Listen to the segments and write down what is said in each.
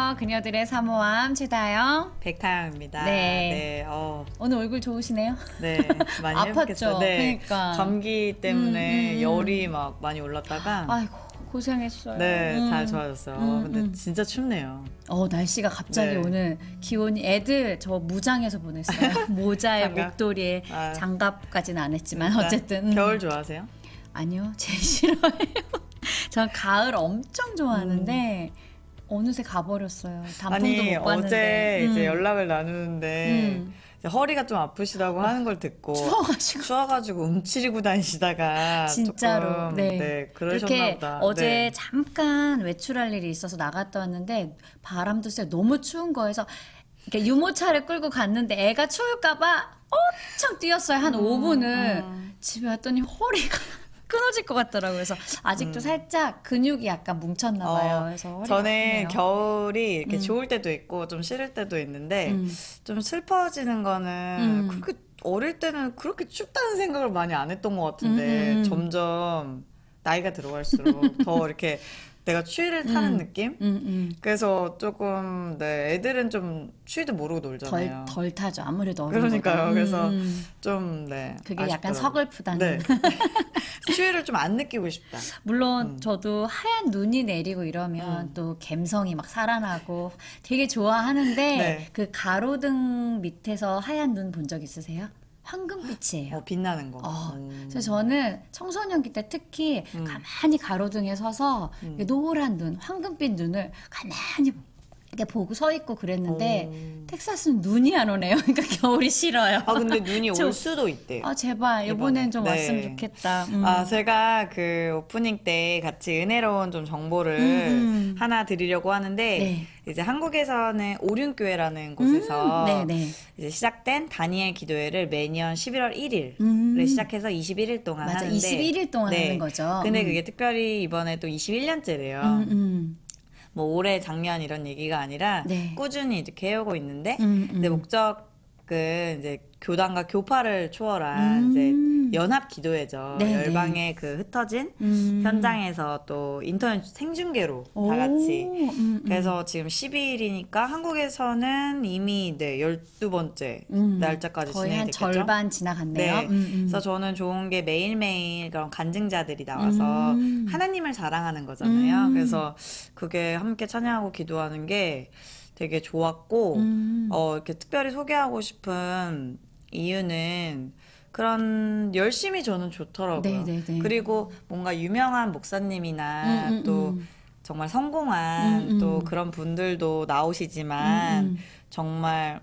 안녕하세요. 그녀들의 사모함 최다영, 백타영입니다. 네. 오늘 얼굴 좋으시네요? 네, 많이 아팠죠? 회복했어요. 네, 그러니까. 감기 때문에 열이 막 많이 올랐다가 아이고, 고생했어요. 네, 잘 좋아졌어요. 근데 진짜 춥네요. 날씨가 갑자기 네. 오늘 기온이 애들 저 무장해서 보냈어요. 모자에 장갑? 목도리에 아. 장갑까지는 안 했지만 진짜? 어쨌든. 겨울 좋아하세요? 아니요, 제일 싫어해요. 전 가을 엄청 좋아하는데 어느새 가버렸어요. 단풍도 아니 못 봤는데. 어제 이제 연락을 나누는데 이제 허리가 좀 아프시다고 하는 걸 듣고 추워가지고 움츠리고 다니시다가 진짜로 조금, 네. 그러셨나 이렇게 보다. 어제 네. 잠깐 외출할 일이 있어서 나갔다 왔는데 바람도 쐬고 너무 추운 거여서 이렇게 유모차를 끌고 갔는데 애가 추울까봐 엄청 뛰었어요. 한 5분을 집에 왔더니 허리가 끊어질 것 같더라고요. 그래서 아직도 살짝 근육이 약간 뭉쳤나 봐요. 그래서 허리가 저는 아프네요. 겨울이 이렇게 좋을 때도 있고 좀 싫을 때도 있는데 좀 슬퍼지는 거는 그렇게 어릴 때는 그렇게 춥다는 생각을 많이 안 했던 것 같은데 점점 나이가 들어갈수록 더 이렇게 내가 추위를 타는 느낌? 그래서 조금 네, 애들은 좀 추위도 모르고 놀잖아요. 덜 타죠. 아무래도 어린 그러니까요. 거다. 그래서 좀 네. 그게 아쉽더라고요. 약간 서글프다는. 네. 추위를 좀 안 느끼고 싶다. 물론 저도 하얀 눈이 내리고 이러면 또 감성이 막 살아나고 되게 좋아하는데 네. 그 가로등 밑에서 하얀 눈 본 적 있으세요? 황금빛이에요. 빛나는 거. 그래서 저는 청소년기 때 특히 가만히 가로등에 서서 노란 눈, 황금빛 눈을 가만히 이렇게 보고 서 있고 그랬는데 텍사스는 눈이 안 오네요. 그러니까 겨울이 싫어요. 근데 눈이 올 수도 있대요. 제발 이번엔 좀 네. 왔으면 좋겠다. 제가 그 오프닝 때 같이 은혜로운 좀 정보를 하나 드리려고 하는데 네. 이제 한국에서는 오륜교회라는 곳에서 네. 이제 시작된 다니엘 기도회를 매년 11월 1일에 시작해서 21일 동안 맞아, 하는데 21일 동안 하는 거죠. 근데 그게 특별히 이번에 또 21년째래요. 뭐 올해 작년 이런 얘기가 아니라 네. 꾸준히 이렇게 해오고 있는데 이제 목적은 이제 교단과 교파를 초월한 이제 연합 기도회죠. 네, 열방의 그 흩어진 현장에서 또 인터넷 생중계로 다 같이. 그래서 지금 12일이니까 한국에서는 이미 네 12번째 날짜까지 거의 한 진행됐겠죠. 절반 지나갔네요. 네. 그래서 저는 좋은 게 매일매일 그런 간증자들이 나와서 하나님을 자랑하는 거잖아요. 그래서 그게 함께 찬양하고 기도하는 게 되게 좋았고, 이렇게 특별히 소개하고 싶은 이유는 그런 열심히 저는 좋더라고요. 네. 그리고 뭔가 유명한 목사님이나 또 정말 성공한 또 그런 분들도 나오시지만 정말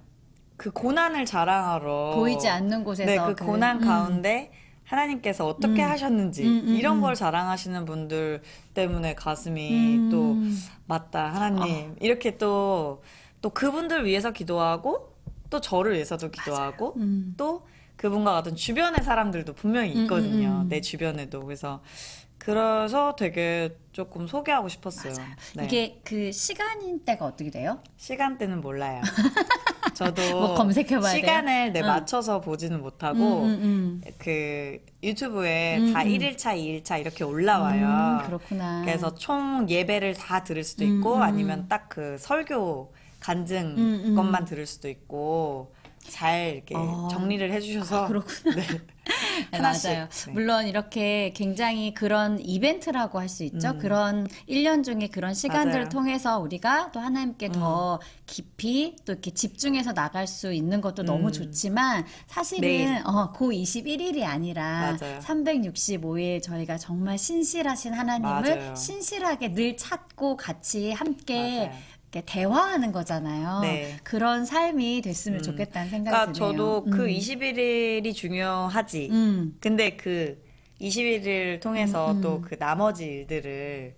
그 고난을 자랑하러 보이지 않는 곳에서 네, 그 고난 가운데 하나님께서 어떻게 하셨는지 이런 걸 자랑하시는 분들 때문에 가슴이 또 맞다 하나님 이렇게 또 그분들 위해서 기도하고 또 저를 위해서도 기도하고 또 그분과 같은 주변의 사람들도 분명히 있거든요. 내 주변에도. 그래서 되게 조금 소개하고 싶었어요. 네. 이게 그 시간대가 어떻게 돼요? 시간대는 몰라요. 저도 뭐 검색해봐야 시간을 맞춰서 보지는 못하고 그 유튜브에 다 1일차, 2일차 이렇게 올라와요. 그렇구나. 그래서 총 예배를 다 들을 수도 있고 아니면 딱 그 설교 간증 것만 들을 수도 있고 잘 이렇게 정리를 해주셔서 그렇구나. 네. 네, 하나씩. 맞아요. 네. 물론 이렇게 굉장히 그런 이벤트라고 할 수 있죠. 그런 1년 중에 그런 시간들을 맞아요. 통해서 우리가 또 하나님께 더 깊이 또 이렇게 집중해서 나갈 수 있는 것도 너무 좋지만 사실은 매일. 그 21일이 아니라 맞아요. 365일 저희가 정말 신실하신 하나님을 맞아요. 신실하게 늘 찾고 같이 함께 맞아요. 이렇게 대화하는 거잖아요. 네. 그런 삶이 됐으면 좋겠다는 생각이 그러니까 드네요. 저도 그 21일이 중요하지. 근데 그 21일을 통해서 또 그 나머지 일들을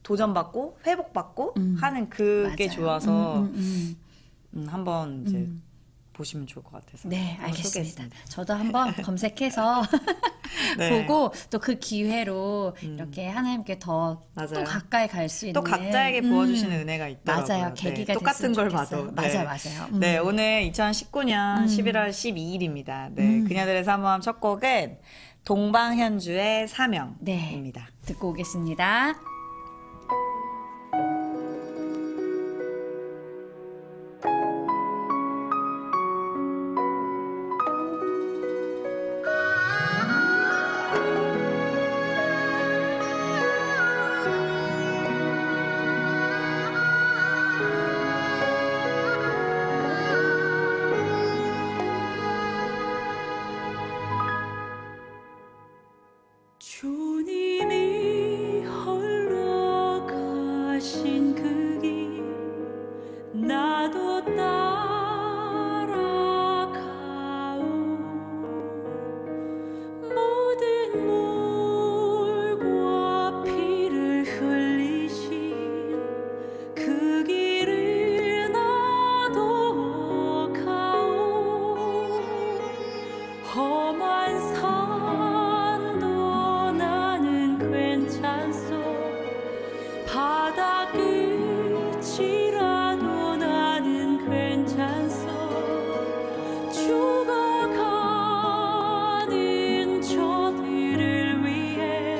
도전받고 회복받고 하는 그게 맞아요. 좋아서 한번 이제 보시면 좋을 것 같아서. 네, 한번 알겠습니다. 소개했습니다. 저도 한번 검색해서 네. 보고 또 그 기회로 이렇게 하나님께 더 또 맞아요. 가까이 갈 수 있는 또 각자에게 부어주시는 은혜가 있더라고요. 맞아요. 계기가 똑같은 됐으면 걸 좋겠어요. 봐도. 네. 맞아요. 네, 오늘 2019년 11월 12일입니다. 네, 그녀들의 사모함 첫 곡은 동방현주의 사명입니다. 듣고 오겠습니다. 주님이 홀로 가신 그 길 나도 따라가오 모든 물과 피를 흘리신 그 길을 나도 가오 험한 산도 나는 괜찮소 바다 끝이라도 나는 괜찮소 죽어가는 저들을 위해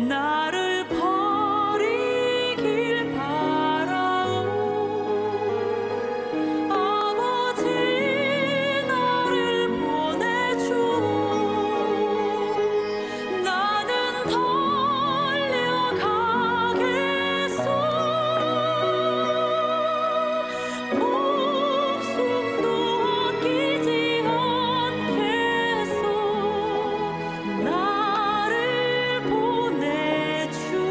나를 버리길 바라오 아버지 나를 보내주오 나는 달려가겠소 목숨도 아끼지 않겠소 나를 보내주오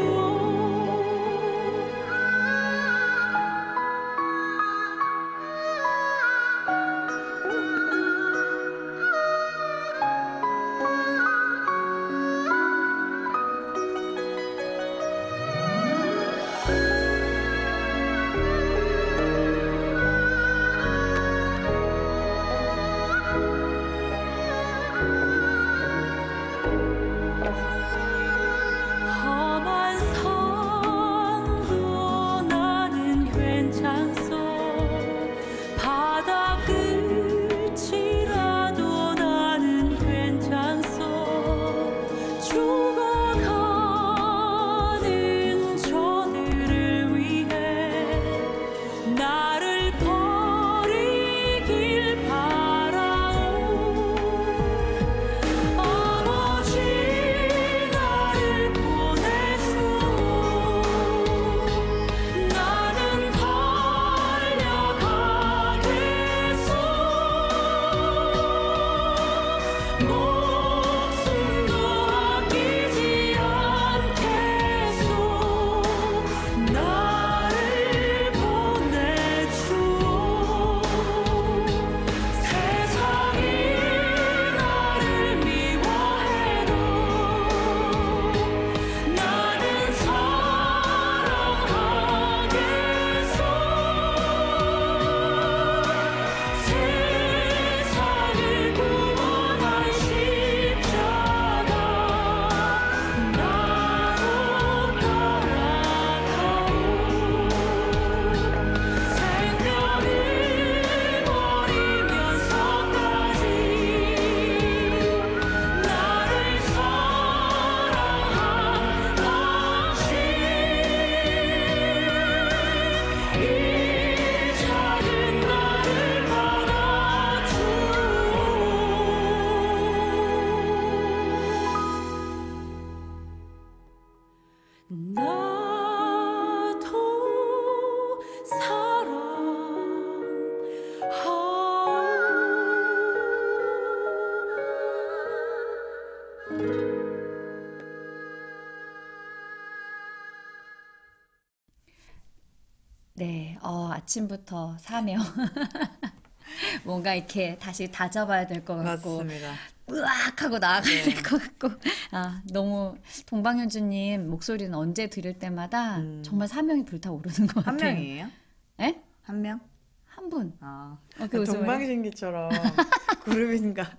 험한 산도 나는 괜찮소 바다 끝이라도 나는 괜찮소 죽어가는 저들을 위해 나를 버리길 바라오 아버지 나를 보내주오 나는 달려가겠소 목숨도 아끼지 않겠소 나를 보내주오 세상이 나를 미워해도 나는 사랑하겠소 세상을 구원한 십자가 나로 따라가오 생명을 버리면서까지 나를 사랑한 당신 이 작은 나를 받아주오 나도 사랑하오 네, 아침부터 사명. 뭔가 이렇게 다시 다잡아야 될 것 같고, 맞습니다. 으악 하고 나아가야 네. 될 것 같고, 너무 동방현주님 목소리는 언제 들을 때마다 정말 사명이 불타오르는 것 한 같아요. 명이에요? 에? 한 명? 한 분. 그 동방신기처럼 그룹인가?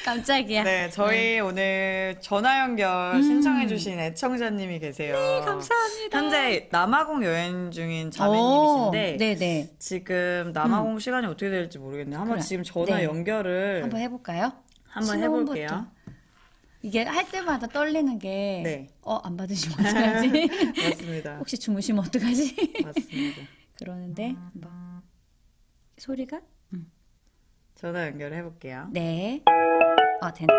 깜짝이야. 네, 저희 오늘 전화 연결 신청해주신 애청자님이 계세요. 네, 감사합니다. 현재 남아공 여행 중인 자매님이신데, 네네. 지금 남아공 시간이 어떻게 될지 모르겠네요. 한번 그래. 지금 전화 네. 연결을 한번 해볼까요? 한번 신호음부터. 해볼게요. 이게 할 때마다 떨리는 게, 네. 안 받으시면 어떡하지? 맞습니다. 혹시 주무시면 어떡하지? 맞습니다. 그러는데, 소리가? 전화 연결을 해볼게요. 네. 된다.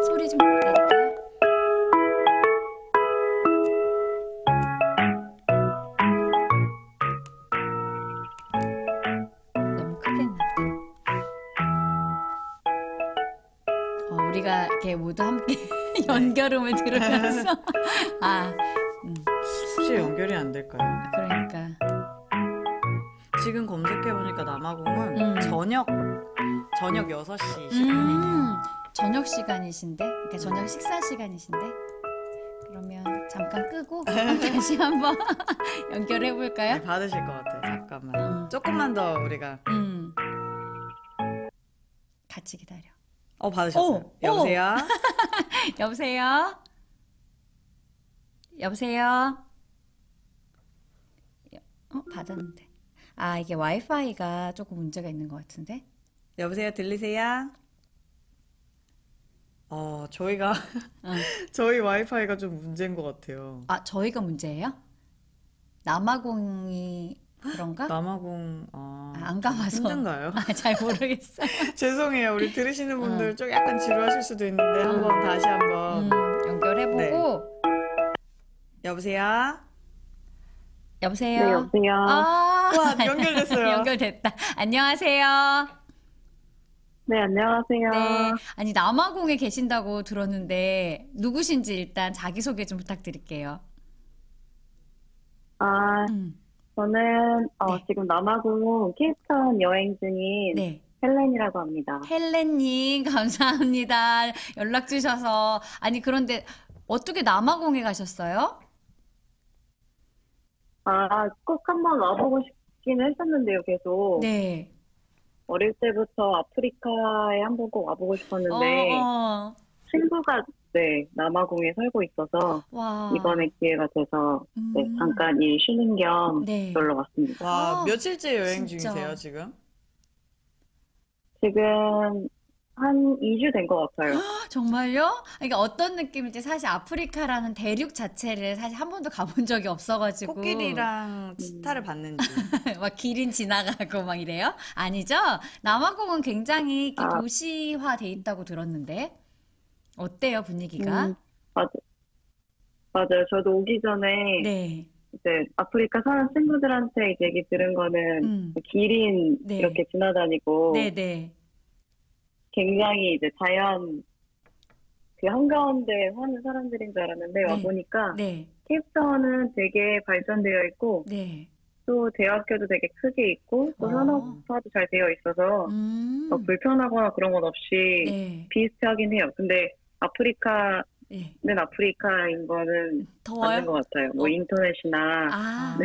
소리 좀 내릴까요? 너무 크게 했나 보다. 우리가 이렇게 모두 함께 연결음을 들으면서 아, 혹시 연결이 안 될까요? 그러니까 지금 검색해보니까 남아공은 음. 저녁 6시 10분이네요. 저녁 시간이신데, 그러니까 저녁 식사 시간이신데, 그러면 잠깐 끄고 다시 한번 연결해 볼까요? 네, 받으실 것 같아요. 잠깐만. 조금만 더 우리가. 같이 기다려. 받으셨어요. 오, 여보세요? 여보세요? 여보세요? 받았는데. 아, 이게 와이파이가 조금 문제가 있는 것 같은데? 여보세요? 들리세요? 저희가 어. 저희 와이파이가 좀 문제인 것 같아요. 아, 저희가 문제예요? 남아공이 그런가? 남아공 안 가봐서. 힘든가요? 잘 모르겠어요. 죄송해요. 우리 들으시는 분들 좀 약간 지루하실 수도 있는데 한번 다시 한번 연결해보고. 여보세요? 여보세요? 네, 여보세요. 아, 와, 연결됐어요. 연결됐다. 안녕하세요. 네, 안녕하세요. 네. 아니, 남아공에 계신다고 들었는데, 누구신지 일단 자기소개 좀 부탁드릴게요. 아, 저는 네. 지금 남아공 케이프타운 여행 중인 네. 헬렌이라고 합니다. 헬렌님, 감사합니다. 연락 주셔서. 아니, 그런데 어떻게 남아공에 가셨어요? 꼭 한번 와보고 싶긴 했었는데요, 계속. 네. 어릴 때부터 아프리카에 한번 꼭 와보고 싶었는데, 친구가, 네, 남아공에 살고 있어서, 와. 이번에 기회가 돼서, 네, 잠깐 일 쉬는 겸 네. 놀러 왔습니다. 와, 아, 며칠째 여행 진짜. 중이세요, 지금? 지금 한 2주 된 것 같아요. 정말요? 그러니까 어떤 느낌인지 사실 아프리카라는 대륙 자체를 사실 한 번도 가본 적이 없어가지고. 코끼리랑 치타를 봤는지. 막 기린 지나가고 막 이래요? 아니죠? 남아공은 굉장히 이렇게 도시화돼 있다고 들었는데. 어때요, 분위기가? 맞아요. 저도 오기 전에, 네. 이제 아프리카 사는 친구들한테 이제 얘기 들은 거는 기린 네. 이렇게 지나다니고 네네. 굉장히 이제 자연 그 한가운데 사는 사람들인 줄 알았는데 네. 와보니까 네. 케이프타운은 되게 발전되어 있고 네. 또 대학교도 되게 크게 있고 또 산업화도 잘 되어 있어서 불편하거나 그런 건 없이 네. 비슷하긴 해요. 근데 아프리카는 네. 아프리카인 거는 더워요? 맞는 것 같아요. 뭐 인터넷이나 아,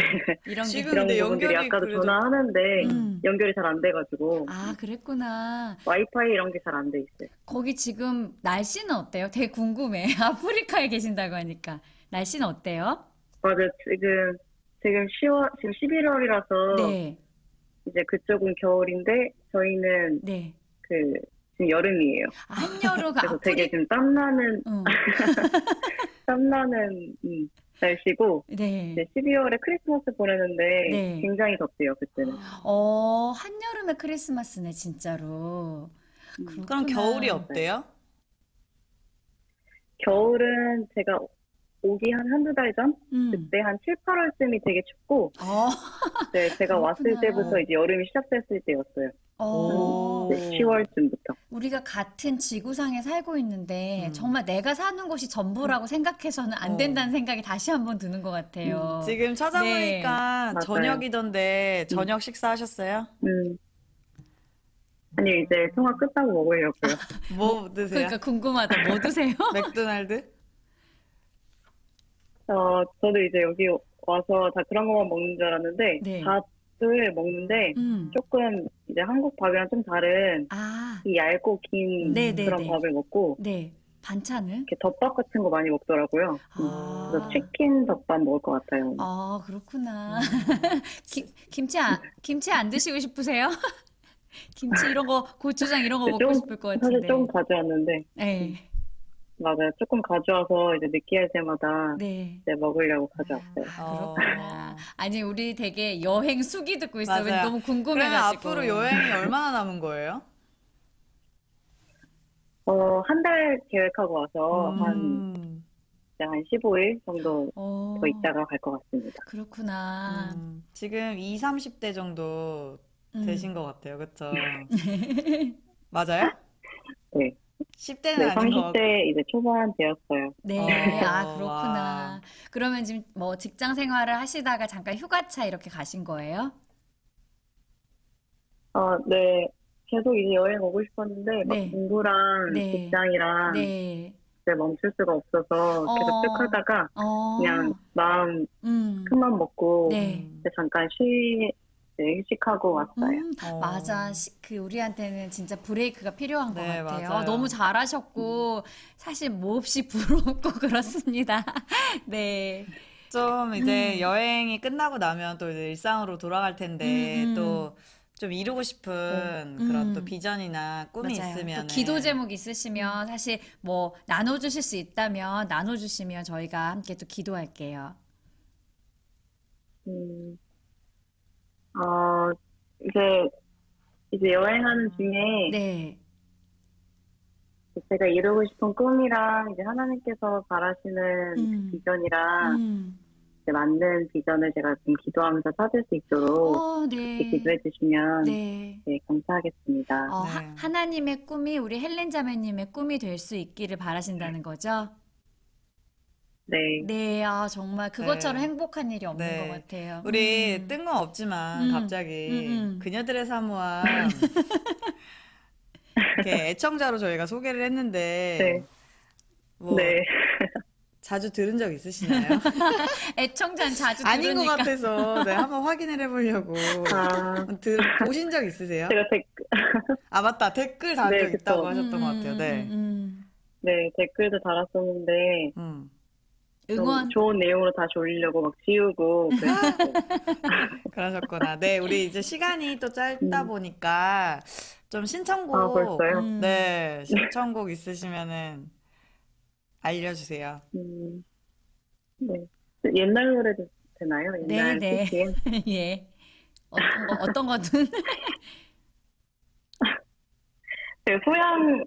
이런 게. 지금 이런 근데 부분들이 연결이 아까도 그래도 전화하는데 연결이 잘 안 돼가지고 아, 그랬구나. 와이파이 이런 게 잘 안 돼 있어요. 거기 지금 날씨는 어때요? 되게 궁금해. 아프리카에 계신다고 하니까. 날씨는 어때요? 맞아요. 지금 11월이라서 네. 이제 그쪽은 겨울인데 저희는 네. 지금 여름이에요. 한여름 그래서 되게 지금 땀나는 날씨고 네. 이제 12월에 크리스마스 보내는데 네. 굉장히 덥대요 그때는. 한여름에 크리스마스네, 진짜로. 그럼 그렇구나. 겨울이 어때요? 겨울은 제가 오기 한두 달 전? 그때 한 7, 8월쯤이 되게 춥고 네, 제가 왔을 그렇구나. 때부터 이제 여름이 시작됐을 때였어요. 오. 네, 10월쯤부터. 우리가 같은 지구상에 살고 있는데 정말 내가 사는 곳이 전부라고 생각해서는 안 된다는 생각이 다시 한번 드는 것 같아요. 지금 찾아보니까 네. 저녁이던데 저녁 식사하셨어요? 아니 이제 통화 끝나고 먹으려고요. 뭐 드세요? 그러니까 궁금하다. 뭐 드세요? 맥도날드? 저도 이제 여기 와서 다 그런 것만 먹는 줄 알았는데 네. 밥을 먹는데 조금 이제 한국 밥이랑 좀 다른 이 얇고 긴 네네네. 그런 밥을 먹고 네. 반찬을? 이렇게 덮밥 같은 거 많이 먹더라고요. 그래서 치킨 덮밥 먹을 것 같아요. 아, 그렇구나. 김치 안 드시고 싶으세요? 김치 이런 거, 고추장 이런 거 먹고 싶을 것 같은데. 사실 좀 가져왔는데 네. 맞아요. 조금 가져와서 이제 느끼할 때마다 네. 이제 먹으려고 가져왔어요. 그렇구나. 아니, 우리 되게 여행 수기 듣고 있어요. 맞아요. 너무 그러면 궁금해가지고. 앞으로 여행이 얼마나 남은 거예요? 한 달 계획하고 와서 한 15일 정도 더 있다가 갈 것 같습니다. 그렇구나. 지금 20, 30대 정도 되신 것 같아요. 그쵸? 맞아요? 네. 10대는 네, 아닌 것 같고. 30대 이제 초반 되었어요. 네, 아, 그렇구나. 와. 그러면 지금 뭐 직장 생활을 하시다가 잠깐 휴가차 이렇게 가신 거예요? 네. 계속 이제 여행 오고 싶었는데, 막 네. 공부랑 네. 직장이랑 네. 이제 멈출 수가 없어서 계속 쭉 하다가 그냥 마음 큰맘 먹고 네. 이제 잠깐 휴식하고 왔어요. 맞아. 그 우리한테는 진짜 브레이크가 필요한 것 네, 같아요. 맞아요. 너무 잘하셨고 사실 몹시 부럽고 그렇습니다. 네. 좀 이제 여행이 끝나고 나면 또 이제 일상으로 돌아갈 텐데 또 좀 이루고 싶은 그런 또 비전이나 꿈이 맞아요. 있으면 또 기도 제목 있으시면 사실 뭐 나눠주실 수 있다면 나눠주시면 저희가 함께 또 기도할게요. 이제 여행하는 중에 네. 제가 이루고 싶은 꿈이랑 이제 하나님께서 바라시는 그 비전이랑 이제 맞는 비전을 제가 좀 기도하면서 찾을 수 있도록 네. 이렇게 기도해 주시면 네. 네, 감사하겠습니다. 네. 하나님의 꿈이 우리 헬렌 자매님의 꿈이 될 수 있기를 바라신다는 거죠? 네. 네, 아, 정말 그것처럼 네. 행복한 일이 없는 네. 것 같아요. 우리 뜬금없지만 갑자기 그녀들의 사모함 이렇게 애청자로 저희가 소개를 했는데 네. 뭐 네. 자주 들은 적 있으시나요? 애청자는 자주 아닌 것 들으니까. 같아서 네, 한번 확인을 해보려고 보신 적 있으세요? 제가 아 맞다 댓글 단 적 네, 그쵸. 있다고 하셨던 것 같아요. 네. 네, 댓글도 달았었는데 좀 응원. 좋은 내용으로 다시 올리려고 막 지우고 그랬어요. 그러셨구나. 네, 우리 이제 시간이 또 짧다 보니까 좀 신청곡, 아, 벌써요? 네, 신청곡 있으시면은 알려주세요. 네. 옛날 노래도 되나요? 옛날 네, 네. CDM? 예. 어떤 거든. 제가 소양,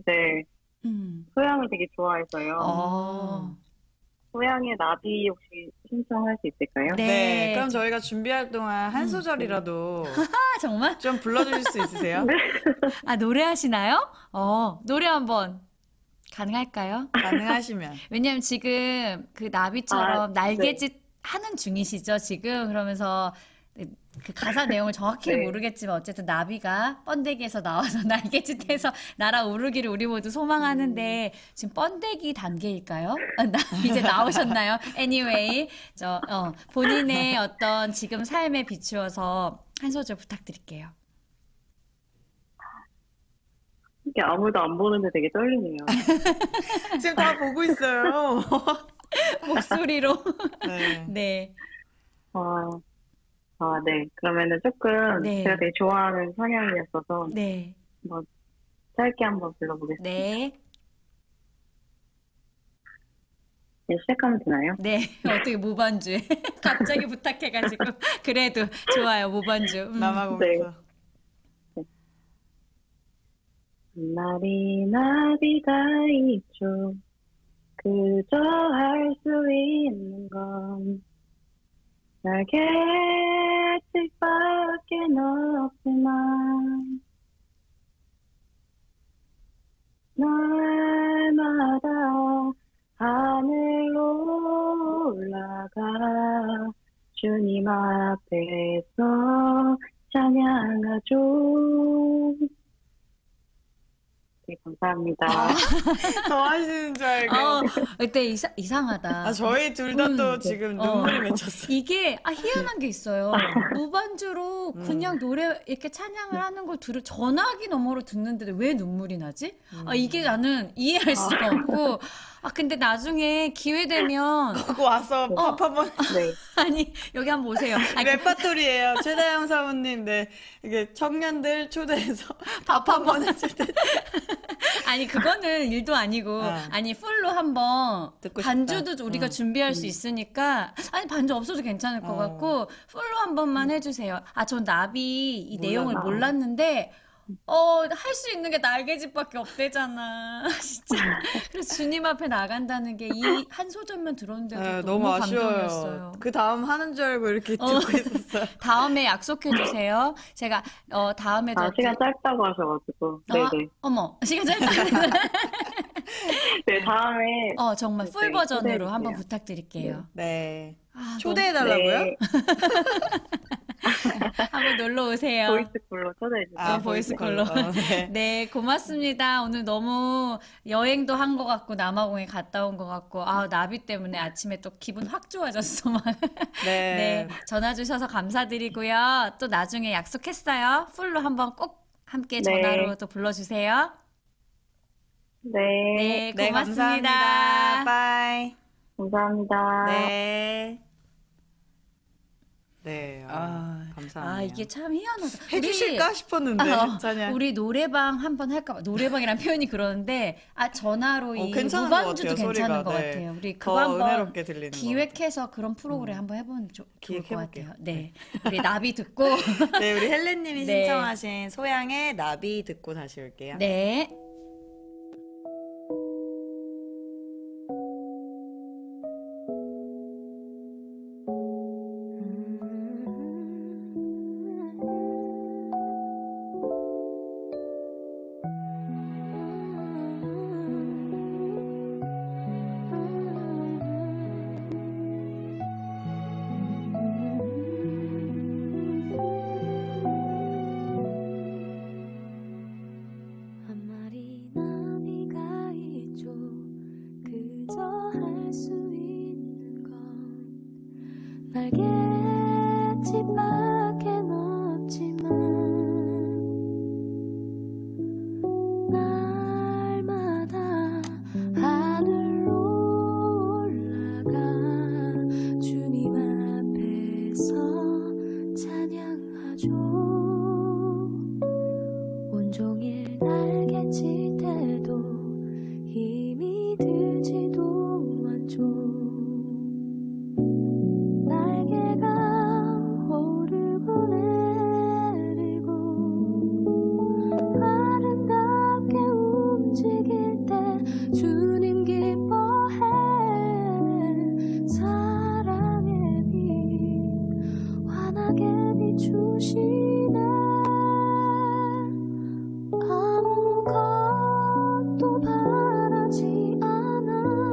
네, 음. 소양을 되게 좋아해서요. 어. 소양의 나비 혹시 신청할 수 있을까요? 네. 네, 그럼 저희가 준비할 동안 한 소절이라도 아, 정말? 좀 불러주실 수 있으세요? 아, 노래하시나요? 노래 한번 가능할까요? 가능하시면. 왜냐면 지금 그 나비처럼 아, 날개짓 하는 중이시죠, 지금? 그러면서 그 가사 내용을 정확히 네. 모르겠지만 어쨌든 나비가 번데기에서 나와서 날개짓해서 날아오르기를 우리 모두 소망하는데 지금 번데기 단계일까요? 이제 나오셨나요? Anyway, 본인의 어떤 지금 삶에 비추어서 한 소절 부탁드릴게요. 이게 아무도 안 보는데 되게 떨리네요. 지금 다 보고 있어요. 목소리로. 네. 네. 네. 그러면은 조금 네. 제가 되게 좋아하는 성향이었어서 네. 뭐 짧게 한번 불러보겠습니다. 네. 네, 시작하면 되나요? 네. 어떻게 무반주에 갑자기 부탁해가지고 그래도 좋아요, 무반주. 남아공에서. 나비 나비가 있죠. 그저 할 수 있는 건 날개짓밖에 없지만 날마다 하늘로 올라가 주님 앞에서 찬양하죠. 네, 감사합니다. 더 하시는 줄 알고. 그때 이상하다. 저희 둘 다 또 지금 눈물이 맺혔어요. 이게 희한한 게 있어요. 무반주로 그냥 노래 이렇게 찬양을 하는 걸 전화기 너머로 듣는데 왜 눈물이 나지? 이게 나는 이해할 수가 없고. 근데 나중에 기회 되면 보고 와서 밥 한번. 네. 아니 여기 한번 오세요. 레파토리예요. 최다영 사모님, 네. 이게 청년들 초대해서 밥 한번 해줄 때. 아니 그거는 일도 아니고 아니 풀로 한번 듣고 반주도 싶다. 우리가 준비할 수 있으니까 아니 반주 없어도 괜찮을 것 같고 풀로 한 번만 해주세요. 전 나비 이 내용을 몰랐는데 할 수 있는 게 날개짓밖에 없대잖아. 진짜. 그래서 주님 앞에 나간다는 게 이 한 소절만 들었는데도 네, 너무 아쉬워요. 감동이었어요. 그 다음 하는 줄 알고 이렇게 듣고 있었어요. 다음에 약속해 주세요. 제가 다음에도 시간 짧다고 하셔가지고. 네네. 어머, 시간 짧다. 네, 다음에. 정말 풀 네, 버전으로 초대해주세요. 한번 부탁드릴게요. 네. 아, 초대해달라고요? 네, 한번 놀러 오세요. 보이스콜로 초대해주세요. 보이스콜로. 네. 네, 고맙습니다. 오늘 너무 여행도 한 것 같고, 남아공에 갔다 온 것 같고, 나비 때문에 아침에 또 기분 확 좋아졌어, 막. 네. 네, 전화 주셔서 감사드리고요. 또 나중에 약속했어요. 풀로 한번 꼭 함께 네. 전화로 또 불러주세요. 네, 네, 고맙습니다. 감사합니다. 빠이. 감사합니다. 네. 네. 감사합니다. 이게 참 희한하다. 해주실까 싶었는데, 찬양. 우리 노래방 한번 할까? 노래방이란 표현이 그러는데, 전화로 이 괜찮은 것 무반주도 같아요, 괜찮은 소리가. 것 네. 같아요. 우리 더 그거 한번 은혜롭게 들리는 것 기획해서 그런 프로그램 한번 해보면 좋을 것 기획해볼게요. 같아요. 네. 우리 나비 듣고. 네, 우리 헬렌님이 네. 신청하신 소양의 나비 듣고 다시 올게요. 네. 한 마리 나비가 있죠. 그저 할 수 있는 건 날갯짓밖엔 없지만 날마다 하늘로 올라가 주님 앞에서 찬양하죠. 온종일 날갯짓해도 힘이 들지도 않죠. 날개가 오르고 내리고 아름답게 움직일 때 주님 기뻐해. 사랑의 빛 환하게 비추시네. 아무것도 바라지 않아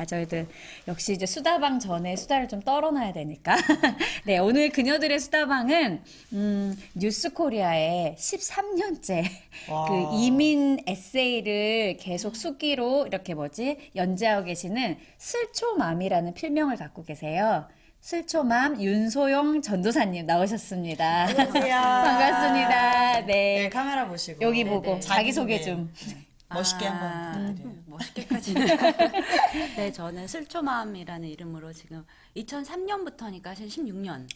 저희들 역시 이제 수다방 전에 수다를 좀 떨어놔야 되니까. 네, 오늘 그녀들의 수다방은 뉴스코리아의 13년째 그 이민 에세이를 계속 수기로 이렇게 연재하고 계시는 슬초맘이라는 필명을 갖고 계세요. 슬초맘 윤소영 전도사님 나오셨습니다. 안녕하세요. 반갑습니다. 네. 네, 카메라 보시고 여기 보고 자기소개 좀. 멋있게 한번 부탁드려요. 멋있게까지는. 네, 저는 슬초맘이라는 이름으로 지금 2003년부터니까 16년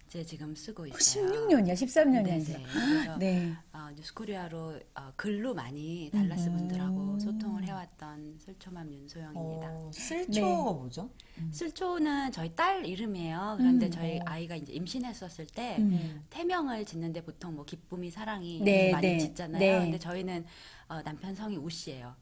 이제 지금 쓰고 있어요. 16년이야, 13년이 아니라. 네, 그래서 네. 뉴스코리아로 글로 많이 달라스 분들하고 소통을 해왔던 슬초맘 윤소영입니다. 슬초가 뭐죠? 슬초는 저희 딸 이름이에요. 그런데 저희 아이가 이제 임신했었을 때 태명을 짓는데 보통 뭐 기쁨이 사랑이 네, 많이 네, 짓잖아요. 네. 근데 저희는 남편 성이 우 씨예요.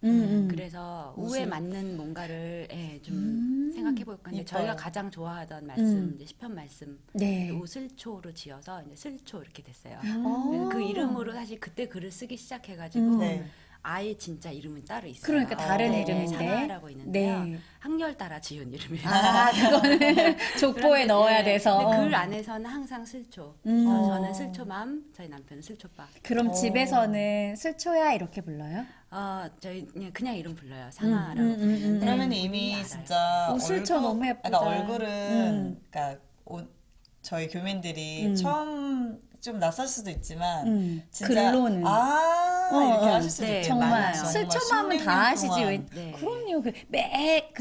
그래서 우에 맞는 뭔가를 좀 생각해 볼 건데 저희가 가장 좋아하던 말씀 이제 시편 말씀 네. 우슬초로 지어서 이제 슬초 이렇게 됐어요. 그래서 그 이름으로 사실 그때 글을 쓰기 시작해가지고 네. 아예 진짜 이름은 따로 있어요. 그러니까 다른 이름인데. 사나라고 있는데요. 네. 학렬 따라 지은 이름이에요. 그거는 족보에 넣어야 돼서. 근데 글 안에서는 항상 슬초. 저는 슬초맘, 저희 남편은 슬초빠. 그럼 집에서는 슬초야 이렇게 불러요? 저희 그냥 이름 불러요. 상아라고 부르는데. 그러면 이미 진짜 슬초 너무 예쁘다. 그러니까 얼굴은 그러니까 저희 교민들이 처음 좀 낯설 수도 있지만 진짜 글로는. 이렇게 하실 수도 네, 있죠. 정말 정말 슬초맘은 다 아시지. 왜? 네. 그럼요. 그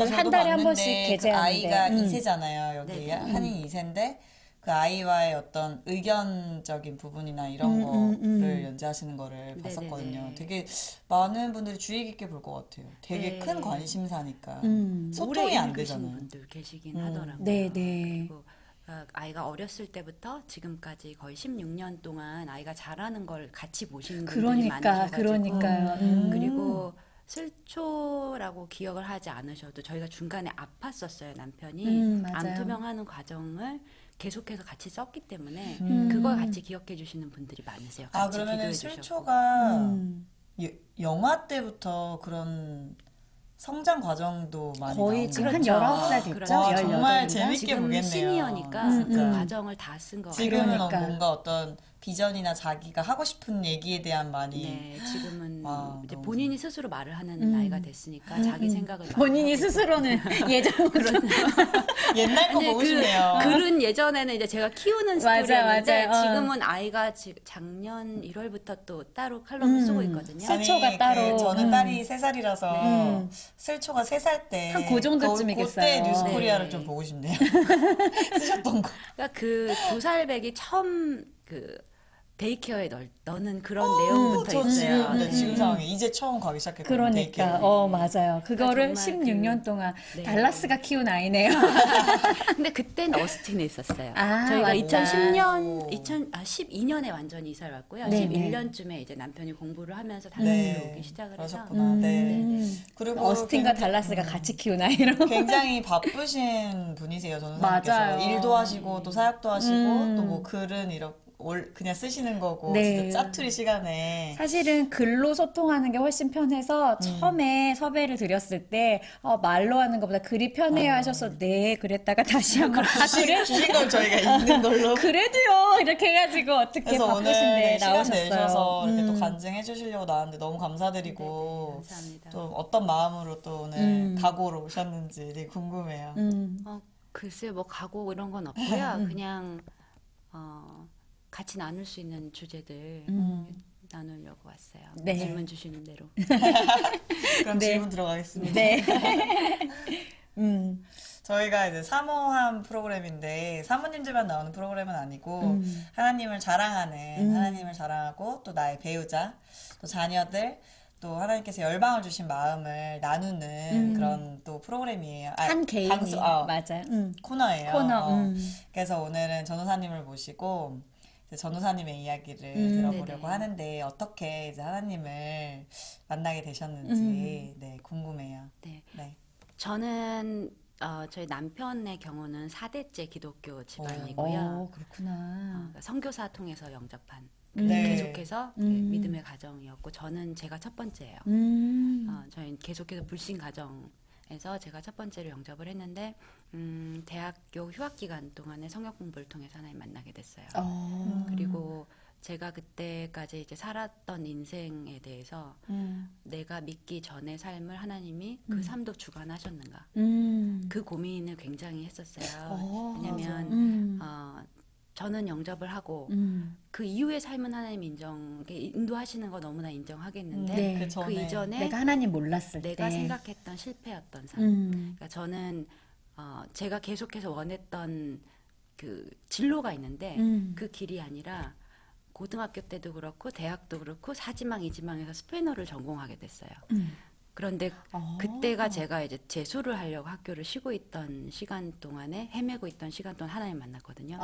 한 저도 달에 한 봤는데 번씩 그 게재하는데. 아이가 2세잖아요. 여기 네, 네. 한인 2세인데 그 아이와의 어떤 의견적인 부분이나 이런 거를 연재하시는 거를 네, 봤었거든요. 네, 네. 되게 많은 분들이 주의 깊게 볼 것 같아요. 되게 네. 큰 관심사니까 오래 소통이 안 읽으신 되잖아요. 분들 계시긴 하더라고요. 네, 네. 그리고 아이가 어렸을 때부터 지금까지 거의 16년 동안 아이가 자라는 걸 같이 보시는 분들이 많으셔가지고 그러니까요. 그리고 슬초라고 기억을 하지 않으셔도 저희가 중간에 아팠었어요. 남편이 맞아요. 암 투병하는 과정을 계속해서 같이 썼기 때문에 그걸 같이 기억해 주시는 분들이 많으세요. 같이 그러면은 기도해 주셨고. 슬초가 영화 때부터 그런 성장 과정도 많이 거의 나오는 지금 한 거죠? 19살 됐죠? 그렇죠. 18인가? 정말 재밌게 지금 보겠네요. 시니어니까 그 음. 과정을 다 쓴 것 같아요. 지금은 그러니까. 뭔가 어떤 비전이나 자기가 하고 싶은 얘기에 대한 많이 네, 지금은 이제 너무 본인이 스스로 말을 하는 나이가 됐으니까 자기 생각을 많이 본인이 하고 있어요. 스스로는 예전부터 옛날 거 아니, 보고 싶네요. 글은 예전에는 이제 제가 키우는 맞아, 스토리였는데 맞아. 지금은 아이가 작년 1월부터 또 따로 칼럼을 쓰고 있거든요. 아니, 슬초가 따로. 저는 딸이 3살이라서 슬초가 3살 때 한그 정도쯤이겠어요. 그때 뉴스코리아를 네. 좀 보고 싶네요. 쓰셨던 거. 그러니까 그 2살백이 처음 그 데이케어에 넣는 그런 내용부터 저 있어요. 지금, 지금 상황에 이제 처음 가기 시작했거든요. 그러니까 맞아요. 그거를 정말 16년 동안 네. 달라스가 키운 아이네요. 근데 그때는 어스틴에 있었어요. 아, 저희가 맞다. 12년에 완전히 이사를 왔고요. 네, 11년쯤에 이제 남편이 공부를 하면서 달라스로 오기 시작을 해서 그러셨구나. 네. 그리고 어스틴과 달라스가 같이 키운 아이로. 굉장히 바쁘신 분이세요, 전사님께서. 맞아요. 일도 하시고 또 사역도 하시고 또 뭐 글은 이렇게 그냥 쓰시는 거고 네. 진짜 짜투리 시간에 사실은 글로 소통하는 게 훨씬 편해서 처음에 섭외를 드렸을 때 말로 하는 것보다 글이 편해요 하셔서 네 그랬다가 다시 한번 주신 걸 저희가 읽는 걸로. 그래도요 이렇게 해가지고 어떻게 그래서 바쁘신데 오늘 시간 나오셨어요. 내셔서 이렇게 또 간증해 주시려고 나왔는데 너무 감사드리고 네, 감사합니다. 또 어떤 마음으로 또 오늘 각오로 오셨는지 되게 궁금해요. 글쎄 뭐 가고 이런 건 없고요. 그냥 같이 나눌 수 있는 주제들 나누려고 왔어요. 네. 질문 주시는 대로. 그럼 네. 질문 들어가겠습니다. 네. 저희가 이제 사모함 프로그램인데 사모님들만 나오는 프로그램은 아니고 하나님을 자랑하는 하나님을 자랑하고 또 나의 배우자 또 자녀들 또 하나님께서 열방을 주신 마음을 나누는 그런 또 프로그램이에요. 한 개인이 맞아요. 코너예요. 코너. 그래서 오늘은 전도사님을 모시고 이제 전도사님의 이야기를 들어보려고 네네. 하는데 어떻게 이제 하나님을 만나게 되셨는지 네, 궁금해요. 네. 네. 저는 저희 남편의 경우는 4대째 기독교 집안이고요. 그렇구나. 그러니까 선교사 통해서 영접한 네. 계속해서 믿음의 가정이었고 저는 제가 첫 번째예요. 저희는 계속해서 불신 가정 에서 제가 첫 번째로 영접을 했는데 대학교 휴학 기간 동안에 성역 공부를 통해서 하나님 만나게 됐어요. 그리고 제가 그때까지 이제 살았던 인생에 대해서 내가 믿기 전의 삶을 하나님이 그 삶도 주관하셨는가 그 고민을 굉장히 했었어요. 왜냐면 저는 영접을 하고 그 이후의 삶은 하나님 인도하시는 거 너무나 인정하겠는데 네. 그 이전에 내가 하나님 몰랐을 내가 때 생각했던 실패였던 삶. 그러니까 저는 제가 계속해서 원했던 그 진로가 있는데 그 길이 아니라 고등학교 때도 그렇고 대학도 그렇고 사지망 이지망에서 스페인어를 전공하게 됐어요. 그런데 그때가 제가 이제 재수를 하려고 학교를 쉬고 있던 시간 동안에 헤매고 있던 시간 동안 하나님 만났거든요.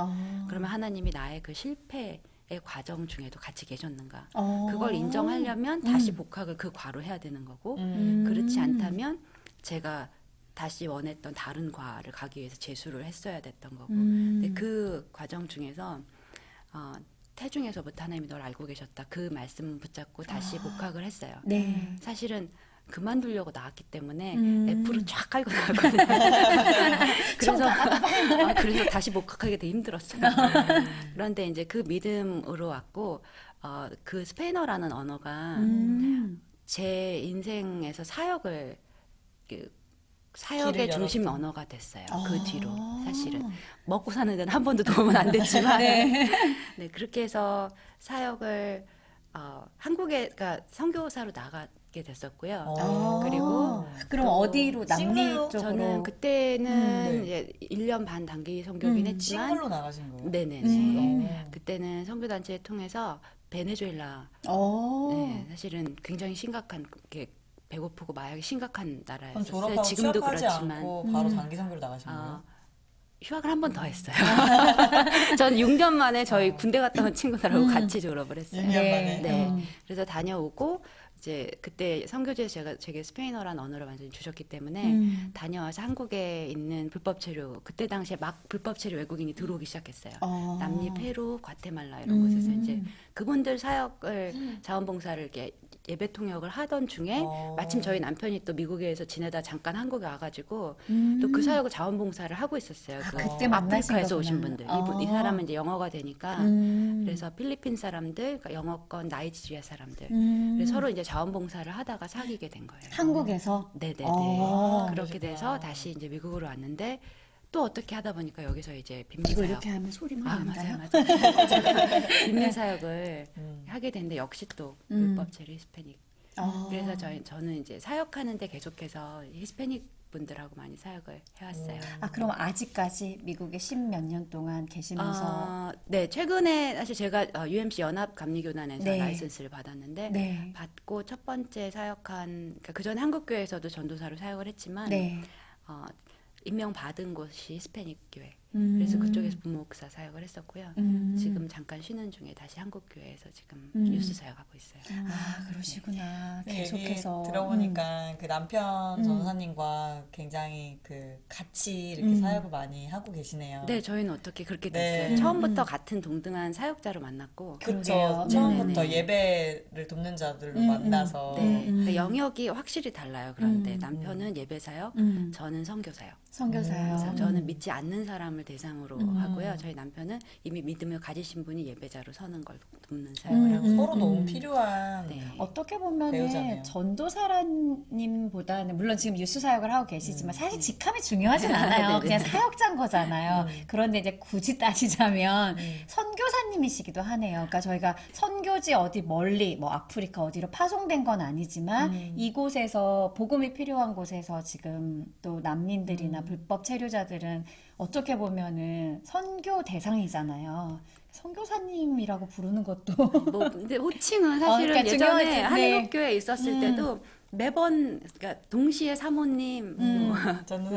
그러면 하나님이 나의 그 실패의 과정 중에도 같이 계셨는가? 그걸 인정하려면 다시 복학을 그 과로 해야 되는 거고 그렇지 않다면 제가 다시 원했던 다른 과를 가기 위해서 재수를 했어야 됐던 거고 근데 그 과정 중에서 태중에서부터 하나님이 널 알고 계셨다. 그 말씀 붙잡고 다시 복학을 했어요. 네. 사실은 그만두려고 나왔기 때문에 F를 쫙 깔고 나왔거든요. 그래서 다시 복학하기 되게 힘들었어요. 그런데 이제 그 믿음으로 왔고 그 스페인어라는 언어가 제 인생에서 사역의 중심 언어가 됐어요. 그 뒤로 사실은 먹고 사는 데는 한 번도 도움은 안 됐지만 네, 그렇게 해서 사역을 한국에 그러니까 선교사로 나가게 됐었고요. 그리고 그럼 어디로 남미 싱글로? 쪽으로? 저는 그때는 이제 1년 반 단기 선교긴 했지만 싱글로 나가신 거예요? 네네네. 그때는 선교단체 통해서 베네수엘라 네, 사실은 굉장히 심각한 게 배고프고 마약이 심각한 그럼 나라였어요. 졸업하고 지금도 취업하지 그렇지만 않고 바로 단기 선교로 나가신 거예요? 휴학을 한 번 더 했어요. 전 6년 만에 저희 군대 갔다 온 친구들하고 같이 졸업을 했어요. 6년 만에? 네. 그래서 다녀오고 이제 그때 선교지에서 제게 스페인어란 언어를 완전히 주셨기 때문에 다녀와서 한국에 있는 불법 체류 그때 당시에 막 불법 체류 외국인이 들어오기 시작했어요. 남미, 페루, 과테말라 이런 곳에서 이제 그분들 사역을 자원봉사를 이렇게 예배 통역을 하던 중에 마침 저희 남편이 또 미국에서 지내다 잠깐 한국에 와가지고 또 그 사역을 자원봉사를 하고 있었어요. 그때 만나신 아프리카에서 거구나. 오신 분들. 이 사람은 이제 영어가 되니까 그래서 필리핀 사람들, 그러니까 영어권 나이지리아 사람들. 그래서 서로 이제 자원봉사를 하다가 사귀게 된 거예요. 한국에서? 네네네. 그렇게 돼서 다시 이제 미국으로 왔는데 또 어떻게 하다 보니까 여기서 이제 이거 빈민사역. 이렇게 하면 소리만 난다요? 맞아요. 빈민사역을 하게 됐는데 역시 또 불법 체류 히스패닉. 그래서 저는 이제 사역하는데 계속해서 히스패닉 분들하고 많이 사역을 해왔어요. 그럼 아직까지 미국에 10몇 년 동안 계시면서? 네, 최근에 사실 제가 UMC 연합감리교단에서 네. 라이선스를 받았는데 네. 받고 첫 번째 사역한 그 전에 한국교회에서도 전도사로 사역을 했지만 네. 임명받은 곳이 히스패닉 교회. 그래서 그쪽에서 부목사 사역을 했었고요. 지금 잠깐 쉬는 중에 다시 한국교회에서 지금 뉴스 사역하고 있어요. 그러시구나. 네, 계속해서. 얘기 들어보니까 그 남편 전사님과 굉장히 그 같이 이렇게 사역을 많이 하고 계시네요. 네, 저희는 어떻게 그렇게 네. 됐어요. 처음부터 같은 동등한 사역자로 만났고 그렇죠. 그러게요. 처음부터 네네네. 예배를 돕는 자들로 만나서 네, 그러니까 영역이 확실히 달라요. 그런데 남편은 예배 사역, 음. 저는 선교 사역. 선교사요. 그래서 저는 믿지 않는 사람을 대상으로 하고요. 저희 남편은 이미 믿음을 가지신 분이 예배자로 서는 걸 돕는 사역을 하고 서로 너무 필요한 네. 어떻게 보면 배우자네요. 전도사님보다는 물론 지금 유수 사역을 하고 계시지만 사실 직함이 중요하진 않아요. 네네. 그냥 사역자인 거잖아요. 그런데 이제 굳이 따지자면 선교사님이시기도 하네요. 그러니까 저희가 선교지 어디 멀리 뭐 아프리카 어디로 파송된 건 아니지만 이곳에서 복음이 필요한 곳에서 지금 또 난민들이나 불법 체류자들은 어떻게 보면은 선교 대상이잖아요. 선교사님이라고 부르는 것도 뭐 근데 호칭은 사실은 그러니까 예전에 중요하지. 네. 한국교회에 있었을 때도 매번 그러니까 동시에 사모님, 뭐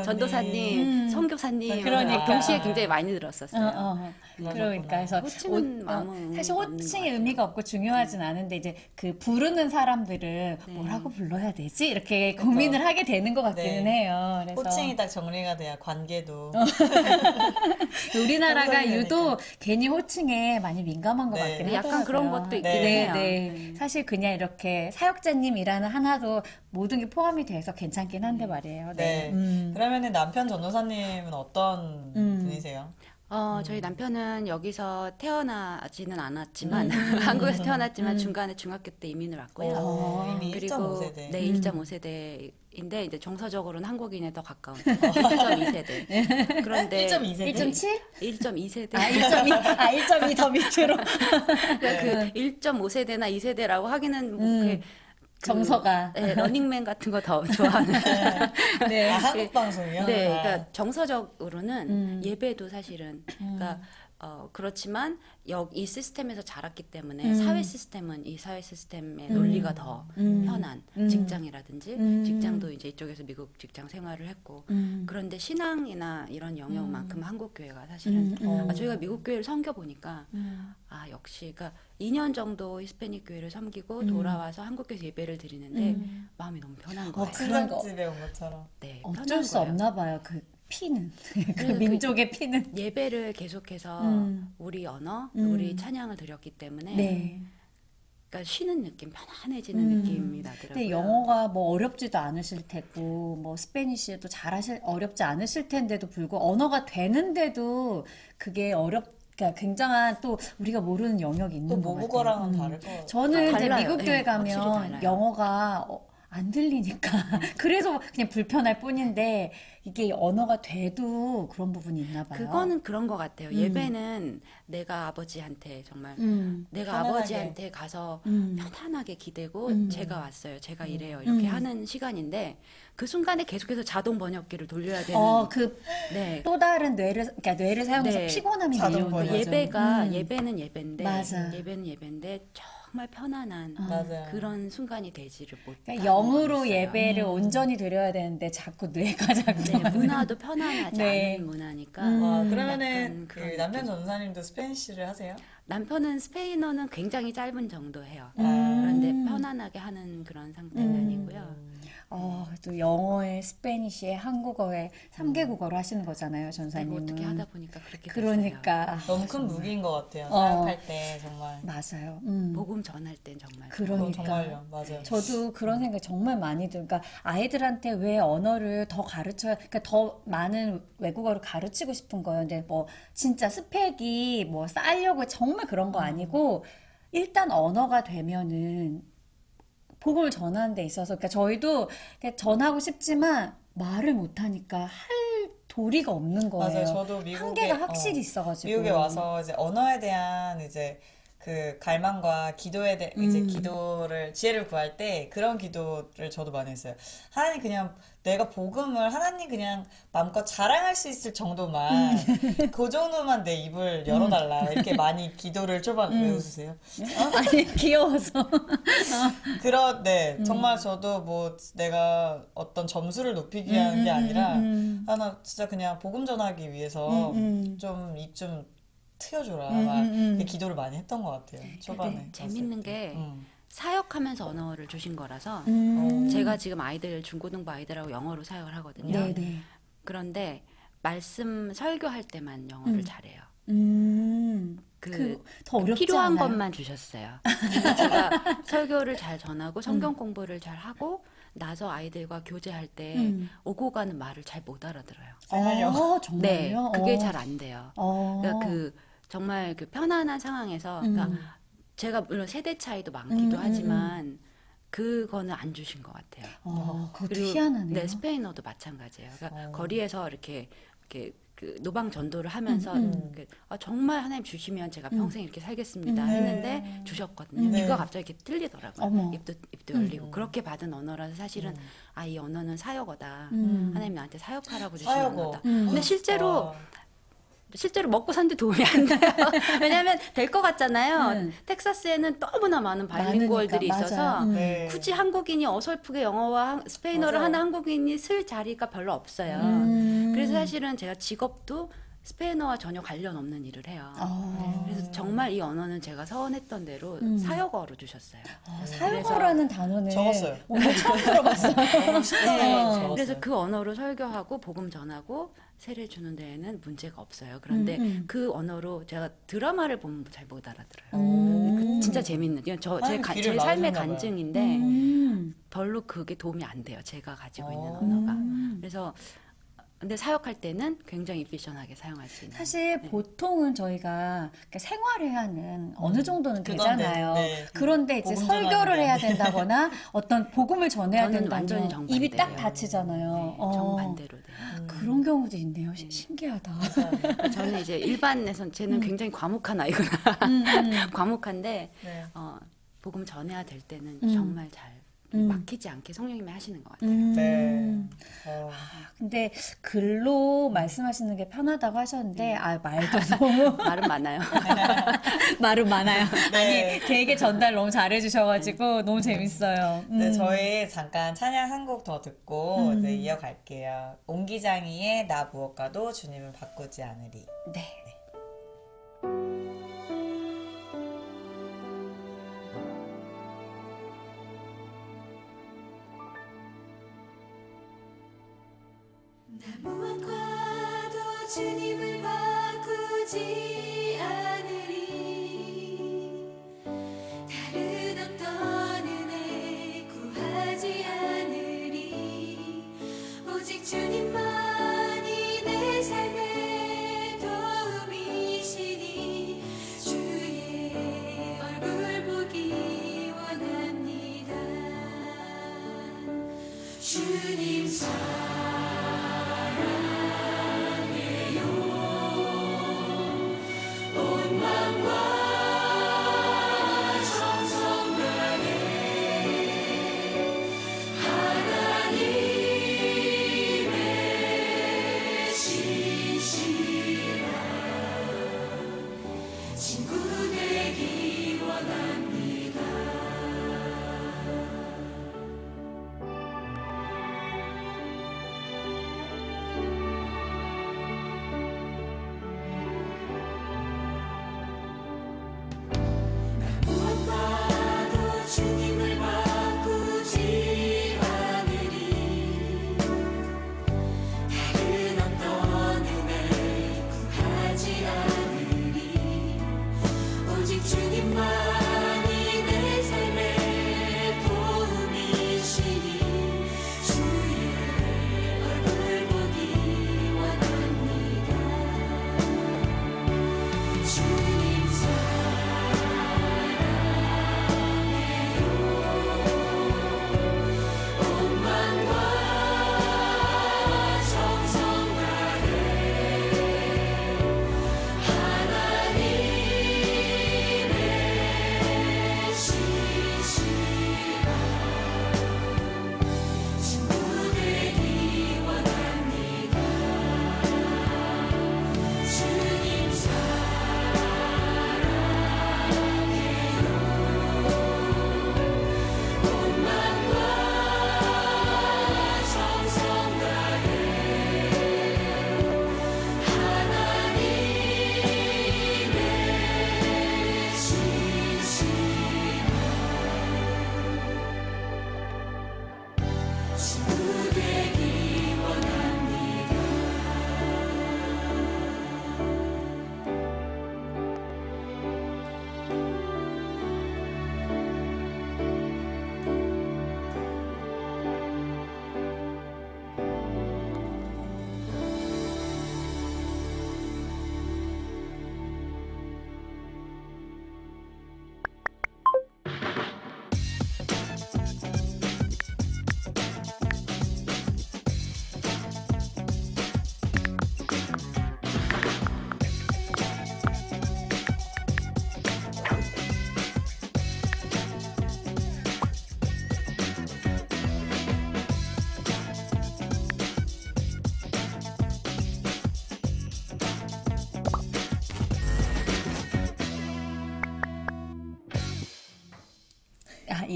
전도사님, 선교사님 그러니까. 동시에 굉장히 많이 들었었어요. 그러니까 그래서 호칭은 마음은 사실 없는 것 호칭의 같아요. 의미가 없고 중요하진 않은데 이제 그 부르는 사람들을 네. 뭐라고 불러야 되지 이렇게 고민을 하게 되는 것 같기는 네. 해요. 그래서 호칭이 딱 정리가 돼야 관계도 우리나라가 한국인이니까. 유독 괜히 호칭에 많이 민감한 것 네. 같긴 하더라고요. 약간 그런 것도 있긴 네, 해요. 네. 사실 그냥 이렇게 사역자님이라는 하나도 모든 게 포함이 돼서 괜찮긴 한데 말이에요. 네. 그러면은 남편 전도사님은 어떤 분이세요? 저희 남편은 여기서 태어나지는 않았지만 한국에서 태어났지만 중간에 중학교 때 이민을 왔고요. 이미 그리고 1.5세대. 네, 1.5세대인데 이제 정서적으로는 한국인에 더 가까운 1.2세대. 그런데 1.2세대? 1.7? 1.2세대. 1.2 더 밑으로. 그 1.5세대나 2세대라고 하기는 뭐 그게 정서가. 네, 러닝맨 같은 거 더 좋아하는. 네. 한국 방송이요? 네, 아. 그러니까 정서적으로는 예배도 사실은 그러니까 그렇지만 이 시스템에서 자랐기 때문에 사회 시스템은 이 사회 시스템의 논리가 더 편한 직장이라든지 직장도 이제 이쪽에서 미국 직장 생활을 했고 그런데 신앙이나 이런 영역만큼 한국 교회가 사실은 저희가 미국 교회를 섬겨 보니까 역시 그러니까 2년 정도 히스패닉 교회를 섬기고 돌아와서 한국 교회에서 예배를 드리는데 마음이 너무 편한 거예요. 친정집에 온 것처럼. 네, 어쩔 편한 수 거예요. 없나 봐요. 그 피는. 그 그래서 민족의 피는. 예배를 계속해서 우리 언어, 우리 찬양을 드렸기 때문에 네. 그러니까 쉬는 느낌, 편안해지는 느낌이 나더라고요. 근데 영어가 뭐 어렵지도 않으실 테고 뭐 스페니쉬도 어렵지 않으실 텐데도 불구하고 언어가 되는데도 그게 그러니까 굉장한 또 우리가 모르는 영역이 있는 또 것 같아요. 모국어랑은 다를 것 같아요. 저는 이제 달라요. 미국 교회 네, 확실히 가면 달라요. 영어가 안 들리니까 그래서 그냥 불편할 뿐인데 이게 언어가 돼도 그런 부분이 있나 봐요. 그거는 그런 것 같아요. 예배는 내가 아버지한테 정말 내가 편안하게. 아버지한테 가서 편안하게 기대고 제가 왔어요. 제가 이래요. 이렇게 하는 시간인데 그 순간에 계속해서 자동 번역기를 돌려야 되는 네. 또 다른 그러니까 뇌를 사용해서 네. 피곤함이 자동 밀려오는 번역. 거죠. 예배는 예배인데 맞아. 예배는 예배인데 정말 편안한 맞아요. 그런 순간이 되지를 못하고 그러니까 영으로 있어요. 예배를 온전히 드려야 되는데 자꾸 뇌가 자꾸 네, 문화도 편안하지 네. 않은 문화니까 와, 약간 그러면은 그 그런 남편 느낌. 전사님도 스페니쉬를 하세요? 남편은 스페인어는 굉장히 짧은 정도 해요. 아. 그런데 편안하게 하는 그런 상태는 아니고요. 또 영어에 스페니쉬에 한국어에 3개국어를 하시는 거잖아요, 내가 전사님은. 어떻게 하다 보니까 그렇게 그러니까 너무 큰 무기인 것 같아요. 사역할 때 정말. 맞아요. 됐어요. 복음 전할 땐 정말 그러니까. 정말요. 맞아요. 저도 그런 생각 정말 많이 들어요. 그러니까 아이들한테 왜 언어를 더 그러니까 더 많은 외국어를 가르치고 싶은 거예요. 근데 뭐 진짜 스펙이 뭐 쌓으려고 정말 그런 거 아니고 일단 언어가 되면은 복음을 전하는 데 있어서 그러니까 저희도 전하고 싶지만 말을 못하니까 할 도리가 없는 거예요. 맞아요. 저도 미국에 한계가 확실히 있어가지고 미국에 와서 이제 언어에 대한 이제 그 갈망과 기도에 이제 기도를 지혜를 구할 때 그런 기도를 저도 많이 했어요. 하나님 그냥 내가 복음을 하나님 그냥 마음껏 자랑할 수 있을 정도만 그 정도만 내 입을 열어달라 이렇게 많이 기도를 초반 왜 웃으세요? 아니 귀여워서 네 정말 저도 뭐 내가 어떤 점수를 높이기 위한 게 아니라 나 진짜 그냥 복음 전하기 위해서 좀 입 좀 트여줘라 막 이렇게 기도를 많이 했던 것 같아요 초반에. 재밌는 게 사역하면서 언어를 주신 거라서 제가 지금 중고등부 아이들하고 영어로 사역을 하거든요. 네네. 그런데 말씀 설교할 때만 영어를 잘해요. 더 어렵지 필요한 않아요? 것만 주셨어요. 그래서 제가 설교를 잘 전하고 성경 공부를 잘 하고 나서 아이들과 교제할 때 오고 가는 말을 잘 못 알아들어요. 정말요? 네, 그게 잘 안 돼요. 그러니까 정말 그 편안한 상황에서 그러니까 제가 물론 세대 차이도 많기도 하지만 그거는 안 주신 것 같아요. 그것도 희한하네요. 네, 스페인어도 마찬가지예요. 그러니까 거리에서 이렇게 그 노방 전도를 하면서 정말 하나님 주시면 제가 평생 이렇게 살겠습니다 했는데 주셨거든요. 귀가 갑자기 이렇게 틀리더라고요. 입도 열리고 그렇게 받은 언어라서 사실은 이 언어는 사역어다. 하나님 나한테 사역하라고 주신 언어다. 근데 실제로 먹고 사는데 도움이 안 돼요. 왜냐하면 될 것 같잖아요. 텍사스에는 너무나 많은 바이링구얼들이 있어서 굳이 한국인이 어설프게 영어와 스페인어를 하는 한국인이 쓸 자리가 별로 없어요. 그래서 사실은 제가 직업도 스페인어와 전혀 관련 없는 일을 해요. 그래서 정말 이 언어는 제가 서원했던 대로 사역어로 주셨어요. 사역어라는 단어는 적었어요. 오늘 처음 들어봤어요. 네, 그래서 그 언어로 설교하고 복음 전하고 세례 주는 데에는 문제가 없어요. 그런데 그 언어로 제가 드라마를 보면 잘 못 알아들어요. 진짜 재밌는, 제 삶의 간증인데 별로 그게 도움이 안 돼요. 제가 가지고 있는 언어가. 그래서 근데 사역할 때는 굉장히 이피션하게 사용할 수 있는. 사실 보통은 저희가 생활해야 하는 어느 정도는 되잖아요. 네. 그런데 이제 설교를 해야 된다거나 어떤 복음을 전해야 저는 된다면 완전히 정반대예요. 입이 딱 닫히잖아요. 네, 정반대로 돼요. 그런 경우도 있네요. 신기하다. 저는 이제 일반에선 쟤는 굉장히 과묵한 아이구나. 과묵한데 네. 복음 전해야 될 때는 정말 잘 막히지 않게 성령님이 하시는 것 같아요. 네. 근데 글로 말씀하시는 게 편하다고 하셨는데 말도 너무 말은 많아요. 말은 많아요. 네. 아니 되게 전달 너무 잘해주셔가지고 너무 재밌어요. 네, 저희 잠깐 찬양 한 곡 더 듣고 이제 이어갈게요. 옹기장이의 나 무엇과도 주님을 바꾸지 않으리. 네. 무엇과도 주님을 바꾸지 않으리 다른 어떤 은혜 구하지 않으리 오직 주님만이 내 삶의 도움이시니 주의 얼굴 보기 원합니다 주님 친구 되기 원합니다. 무엇과도 주님을 바꾸지 않으리 다른 어떤 은혜 구하지 않으리 오직 주님만이 내 삶의 도움이시니 주의 얼굴 보기 원합니다 주님 온 마음과 정성 다해 하나님의 신실한 친구 되기 원합니다 주님 사랑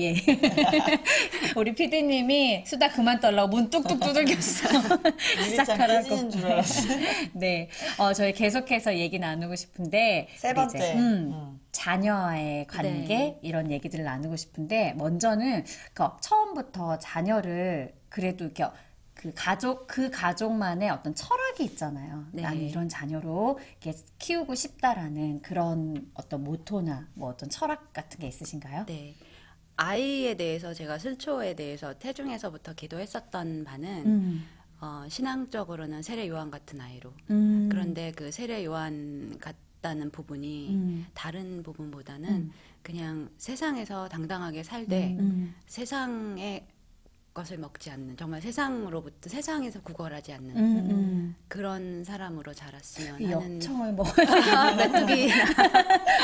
예. 우리 PD님이 수다 그만 떨라고 문 뚝뚝 두들겼어. 유리창 깨지는 줄 알았어. 네. 저희 계속해서 얘기 나누고 싶은데. 세 번째. 이제, 자녀와의 관계 네. 이런 얘기들을 나누고 싶은데 먼저는 처음부터 자녀를 그래도 이렇게 그 가족만의 어떤 철학이 있잖아요. 네. 나는 이런 자녀로 이렇게 키우고 싶다라는 그런 어떤 모토나 뭐 어떤 철학 같은 게 있으신가요? 네. 아이에 대해서 제가 슬초에 대해서 태중에서부터 기도했었던 바는 신앙적으로는 세례 요한 같은 아이로. 그런데 그 세례 요한 같다는 부분이 다른 부분보다는 그냥 세상에서 당당하게 살되 세상의 것을 먹지 않는, 정말 세상으로부터 세상에서 구걸하지 않는 그런 사람으로 자랐으면 그 하는. 역청을 먹어야 메뚜기.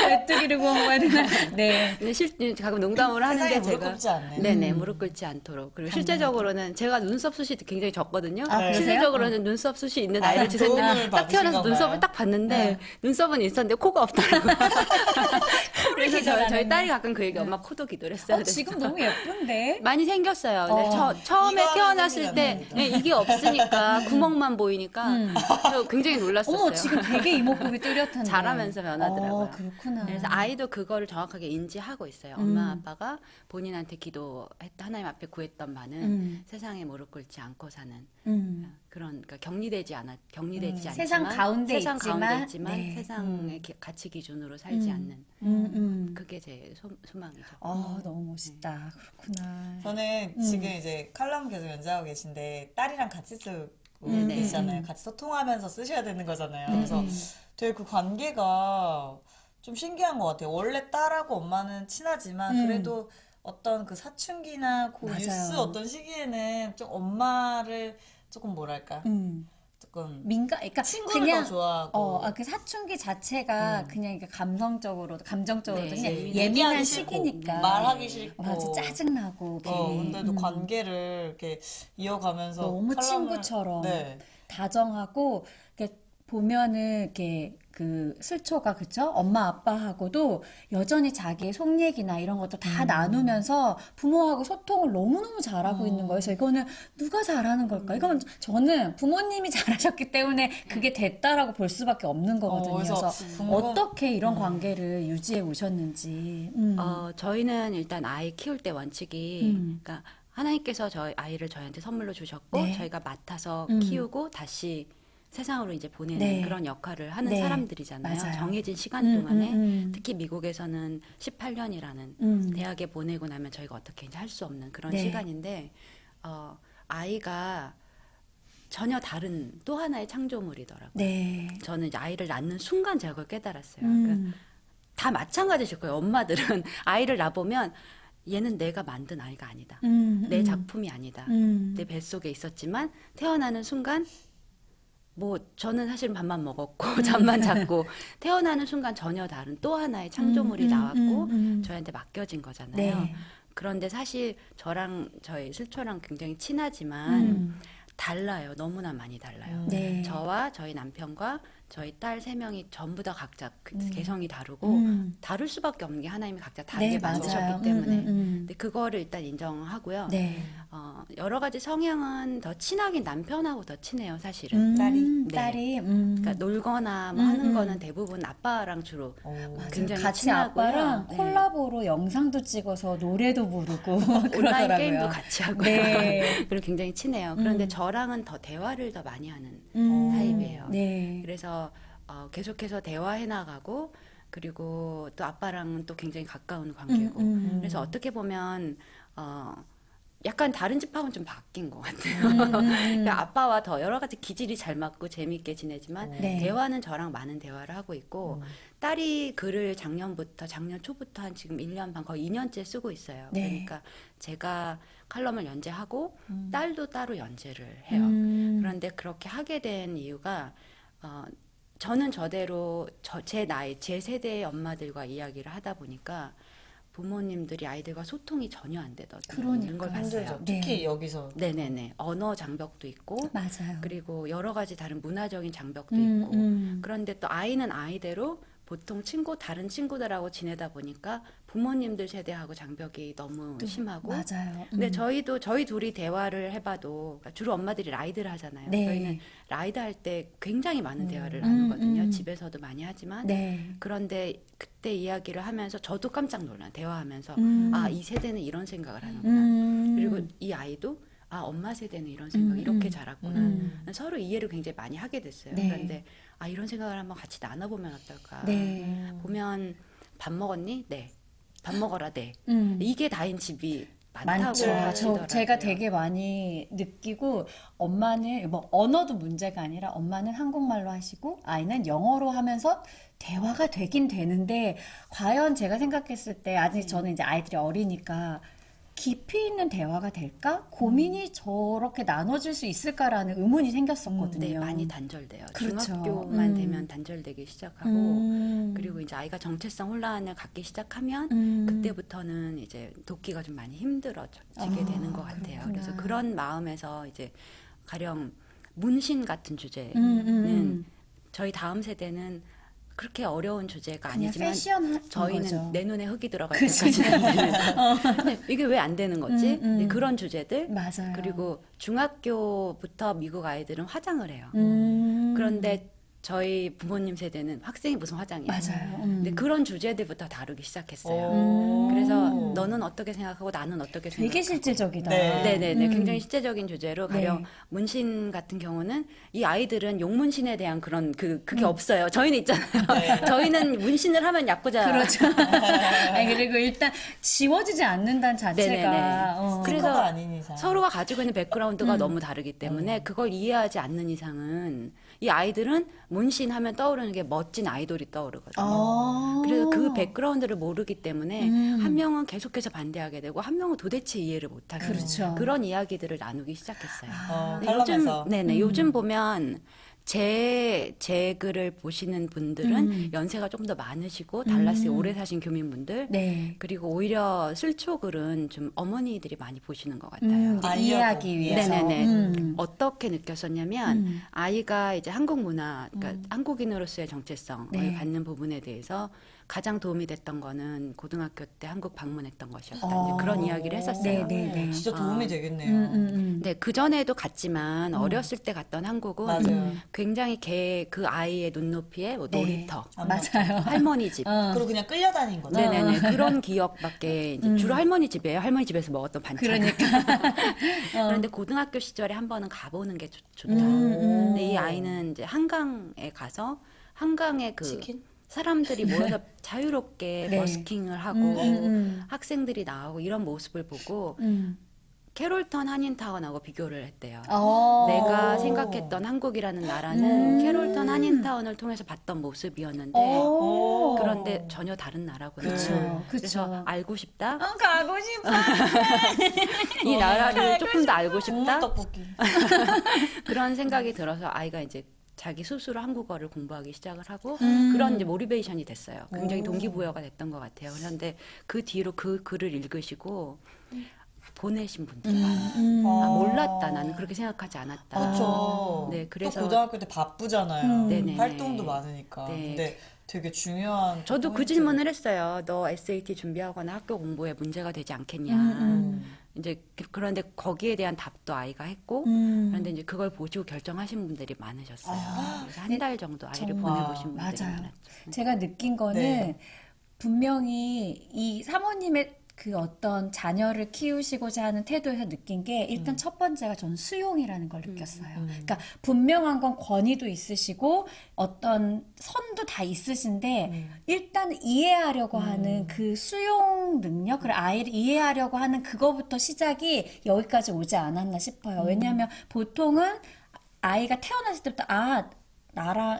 메뚜기를 구워 먹어야 되나? 네. 근데 가끔 농담으로 하는데 세상에 무릎 제가 꿇지 않네. 네네 무릎 꿇지 않도록. 그리고 실제적으로는 제가 눈썹 숱이 굉장히 적거든요. 아, 그러세요? 실제적으로는 눈썹 숱이 있는 아, 아이를 도움을 주셨는데 딱 태어나서 받으신 눈썹을 건가요? 딱 봤는데 네. 눈썹은 있었는데 코가 없더라고요. 그래서 기절하네. 저희 딸이 가끔 그 얘기 엄마 코도 기도를 했어야 됐어. 지금 너무 예쁜데? 많이 생겼어요. 근데 처음에 이거 태어났을 하는 때 네, 이게 없으니까 구멍만 보이니까 저 굉장히 놀랐었어요. 어머, 지금 되게 이목구비 뚜렷한데. 자라면서 변하더라고요. 그렇구나. 그래서 아이도 그거를 정확하게 인지하고 있어요. 엄마 아빠가 본인한테 기도했다 하나님 앞에 구했던 바는 세상에 무릎 꿇지 않고 사는 그런, 그러니까 격리되지 않지만 세상 가운데 세상 있지만, 가운데 있지만 네. 세상의 가치 기준으로 살지 않는 그게 제 소망이죠. 너무 멋있다. 그렇구나. 저는 지금 이제 칼럼 계속 연재하고 계신데 딸이랑 같이 쓰고 네네. 계시잖아요. 같이 소통하면서 쓰셔야 되는 거잖아요. 그래서 되게 그 관계가 좀 신기한 것 같아요. 원래 딸하고 엄마는 친하지만 그래도 어떤 그 사춘기나 그 맞아요. 뉴스 어떤 시기에는 좀 엄마를 조금 뭐랄까 조금 그러니까 친구를 그냥 더 좋아하고 그 사춘기 자체가 그냥 이게 감정적으로 네, 그냥 예민하기 예민한 싫고, 시기니까 말하기 싫고 맞아, 짜증나고 근데도 관계를 이렇게 이어가면서 너무 칼럼을- 친구처럼 네. 다정하고 이렇게 보면은 이렇게 그 슬초가 그쵸? 엄마 아빠하고도 여전히 자기의 속 얘기나 이런 것도 다 나누면서 부모하고 소통을 너무너무 잘하고 있는 거예요. 그래서 이거는 누가 잘하는 걸까? 이건 저는 부모님이 잘하셨기 때문에 그게 됐다라고 볼 수밖에 없는 거거든요. 그래서 그래서 어떻게 이런 관계를 유지해 오셨는지. 저희는 일단 아이 키울 때 원칙이 그러니까 하나님께서 저희 아이를 저희한테 선물로 주셨고 네. 저희가 맡아서 키우고 다시 세상으로 이제 보내는 네. 그런 역할을 하는 네. 사람들이잖아요. 맞아요. 정해진 시간 동안에 특히 미국에서는 18년이라는 대학에 보내고 나면 저희가 어떻게 이제 할 수 없는 그런 네. 시간인데 아이가 전혀 다른 또 하나의 창조물이더라고요. 네. 저는 이제 아이를 낳는 순간 제가 그걸 깨달았어요. 그러니까 다 마찬가지실 거예요. 엄마들은 아이를 낳아보면 얘는 내가 만든 아이가 아니다. 내 작품이 아니다. 내 뱃속에 있었지만 태어나는 순간 뭐 저는 사실 밥만 먹었고 잠만 잤고 태어나는 순간 전혀 다른 또 하나의 창조물이 나왔고 저희한테 맡겨진 거잖아요. 네. 그런데 사실 저랑 저희 슬초랑 굉장히 친하지만 달라요. 너무나 많이 달라요. 네. 저와 저희 남편과 저희 딸 3명이 전부 다 각자 개성이 다르고 다를 수밖에 없는 게 하나님이 각자 다르게 네, 맞아요. 만드셨기 때문에 근데 그거를 일단 인정하고요. 네. 여러 가지 성향은 더 친하긴 남편하고 더 친해요, 사실은. 딸이? 네. 딸이. 그러니까 놀거나 뭐 하는 거는 대부분 아빠랑 주로 굉장히 같이 친하고요. 아빠랑 네. 콜라보로 영상도 찍어서 노래도 부르고 온라인 그러더라고요. 게임도 같이 하고요. 네. 그리고 굉장히 친해요. 그런데 저랑은 더 대화를 더 많이 하는 타입이에요. 네. 그래서 계속해서 대화해 나가고 그리고 또 아빠랑은 또 굉장히 가까운 관계고 그래서 어떻게 보면 약간 다른 집하고는 좀 바뀐 것 같아요. 그러니까 아빠와 더 여러 가지 기질이 잘 맞고 재미있게 지내지만 네. 대화는 저랑 많은 대화를 하고 있고 딸이 글을 작년 초부터 한 지금 1년 반 거의 2년째 쓰고 있어요. 네. 그러니까 제가 칼럼을 연재하고 딸도 따로 연재를 해요. 그런데 그렇게 하게 된 이유가 저는 저대로 제 나이, 제 세대의 엄마들과 이야기를 하다 보니까 부모님들이 아이들과 소통이 전혀 안 되더라고요. 걸 봤어요. 힘들죠. 네. 특히 여기서 네네네. 언어 장벽도 있고 맞아요. 그리고 여러 가지 다른 문화적인 장벽도 있고 그런데 또 아이는 아이대로 보통 다른 친구들하고 지내다 보니까 부모님들 세대하고 장벽이 너무 심하고. 맞아요. 근데 저희 둘이 대화를 해봐도 그러니까 주로 엄마들이 라이드를 하잖아요. 네. 저희는 라이드 할 때 굉장히 많은 대화를 나누거든요. 집에서도 많이 하지만. 네. 그런데 그때 이야기를 하면서 저도 깜짝 놀라요. 대화하면서 아, 이 세대는 이런 생각을 하는구나. 그리고 이 아이도 아, 엄마 세대는 이런 생각 이렇게 자랐구나. 서로 이해를 굉장히 많이 하게 됐어요. 네. 그런데 아, 이런 생각을 한번 같이 나눠보면 어떨까. 네. 보면 밥 먹었니? 네. 밥 먹어라. 네. 이게 다인 집이 많다고 많죠. 하시더라고요. 제가 되게 많이 느끼고 엄마는 뭐 언어도 문제가 아니라 엄마는 한국말로 하시고 아이는 영어로 하면서 대화가 되긴 되는데 과연 제가 생각했을 때 아직 저는 이제 아이들이 어리니까 깊이 있는 대화가 될까? 고민이 저렇게 나눠질 수 있을까라는 의문이 생겼었거든요. 네, 많이 단절돼요. 그렇죠. 중학교만 되면 단절되기 시작하고 그리고 이제 아이가 정체성 혼란을 갖기 시작하면 그때부터는 이제 돕기가 좀 많이 힘들어지게 되는 것 같아요. 그렇구나. 그래서 그런 마음에서 이제 가령 문신 같은 주제는 저희 다음 세대는 그렇게 어려운 주제가 그냥 아니지만 패션 저희는 거죠. 내 눈에 흙이 들어갈 그치. 때까지는 안 되는. 근데 이게 왜 안 되는 거지? 네, 그런 주제들. 맞아요. 그리고 중학교부터 미국 아이들은 화장을 해요. 그런데 저희 부모님 세대는 학생이 무슨 화장이야. 맞아요. 근데 그런 주제들부터 다루기 시작했어요. 그래서 너는 어떻게 생각하고 나는 어떻게 생각하고. 되게 실질적이다. 네. 네네네. 굉장히 실제적인 주제로 가령 네. 문신 같은 경우는 이 아이들은 용문신에 대한 그런 그게 없어요. 저희는 있잖아요. 저희는 문신을 하면 야쿠자. 그렇죠. 아니, 그리고 일단 지워지지 않는다는 자체가 네네네. 그래서 그래서 아닌 이상. 서로가 가지고 있는 백그라운드가 너무 다르기 때문에 그걸 이해하지 않는 이상은 이 아이들은 문신하면 떠오르는 게 멋진 아이돌이 떠오르거든요. 그래서 그 백그라운드를 모르기 때문에 한 명은 계속해서 반대하게 되고 한 명은 도대체 이해를 못하게 되고 그렇죠. 그런 이야기들을 나누기 시작했어요. 근데 탈락해서. 요즘 보면 제 글을 보시는 분들은 연세가 조금 더 많으시고 달라스에 오래 사신 교민분들 네. 그리고 오히려 슬초 글은 좀 어머니들이 많이 보시는 것 같아요. 이제 알려고. 이해하기 위해서. 네네네. 어떻게 느꼈었냐면 아이가 이제 한국 문화, 그러니까 한국인으로서의 정체성을 네. 갖는 부분에 대해서 가장 도움이 됐던 거는 고등학교 때 한국 방문했던 것이었다. 이제 어. 그런 이야기를 했었어요. 네네네. 진짜 도움이 되겠네요. 네, 그 전에도 갔지만 어렸을 때 갔던 한국은 맞아요. 굉장히 그 아이의 눈높이에 뭐 네. 놀이터, 맞아요. 할머니 집, 그리고 그냥 끌려다닌 거죠. 네네네 그런 기억밖에 이제 주로 할머니 집이에요. 할머니 집에서 먹었던 반찬. 그러니까. 그런데 고등학교 시절에 한 번은 가보는 게 좋다. 근데 이 아이는 이제 한강에 가서 한강에 그 치킨? 사람들이 모여서 자유롭게 네. 버스킹을 하고 학생들이 나오고 이런 모습을 보고 캐롤턴 한인타운하고 비교를 했대요. 내가 생각했던 한국이라는 나라는 캐롤턴 한인타운을 통해서 봤던 모습이었는데 그런데 전혀 다른 나라구나. 그쵸, 그래서 그쵸. 알고 싶다. 가고 싶어. 이 나라를 조금 더 알고 국물 싶다. 떡볶이. 그런 생각이 들어서 아이가 이제 자기 스스로 한국어를 공부하기 시작을 하고 그런 이제 모티베이션이 됐어요. 굉장히 동기부여가 됐던 것 같아요. 그런데 그 뒤로 그 글을 읽으시고 보내신 분들이 많아요. 아, 몰랐다. 나는 그렇게 생각하지 않았다. 그렇죠. 네, 그래서 또 고등학교 때 바쁘잖아요. 네네네. 활동도 많으니까. 네. 근데 되게 중요한. 저도 그 포인트. 질문을 했어요. 너 SAT 준비하거나 학교 공부에 문제가 되지 않겠냐. 이제 그런데 거기에 대한 답도 아이가 했고 그런데 이제 그걸 보시고 결정하신 분들이 많으셨어요. 그래서 한 달 정도 아이를 보내보신 분들이 맞아요. 많았죠. 제가 느낀 거는 네. 분명히 이 사모님의 그 어떤 자녀를 키우시고자 하는 태도에서 느낀 게 일단 첫 번째가 저는 수용이라는 걸 느꼈어요. 그러니까 분명한 건 권위도 있으시고 어떤 선도 다 있으신데 일단 이해하려고 하는 그 수용 능력, 그리고 아이를 이해하려고 하는 그거부터 시작이 여기까지 오지 않았나 싶어요. 왜냐하면 보통은 아이가 태어났을 때부터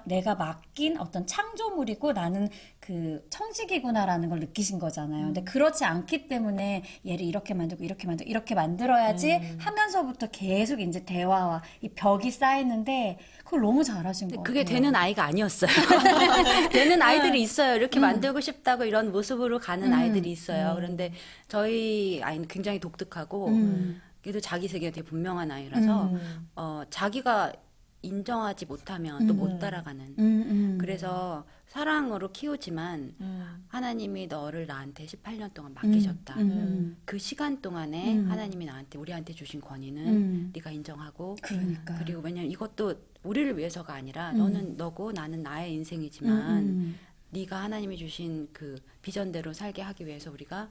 내가 맡긴 어떤 창조물이고 나는 그 청직이구나라는 걸 느끼신 거잖아요. 근데 그렇지 않기 때문에 얘를 이렇게 만들고 이렇게 만들고 이렇게 만들어야지 하면서부터 계속 이제 대화와 이 벽이 쌓이는데 그걸 너무 잘하신 것 같아요. 그게 되는 아이가 아니었어요. 되는 아이들이 있어요. 이렇게 만들고 싶다고 이런 모습으로 가는 아이들이 있어요. 그런데 저희 아이는 굉장히 독특하고 그래도 자기 세계가 되게 분명한 아이라서 자기가 인정하지 못하면 또 못 따라가는. 그래서 사랑으로 키우지만 하나님이 너를 나한테 18년 동안 맡기셨다. 그 시간 동안에 하나님이 우리한테 주신 권위는 네가 인정하고 그러니까. 그리고 왜냐면 이것도 우리를 위해서가 아니라 너는 너고 나는 나의 인생이지만 네가 하나님이 주신 그 비전대로 살게 하기 위해서 우리가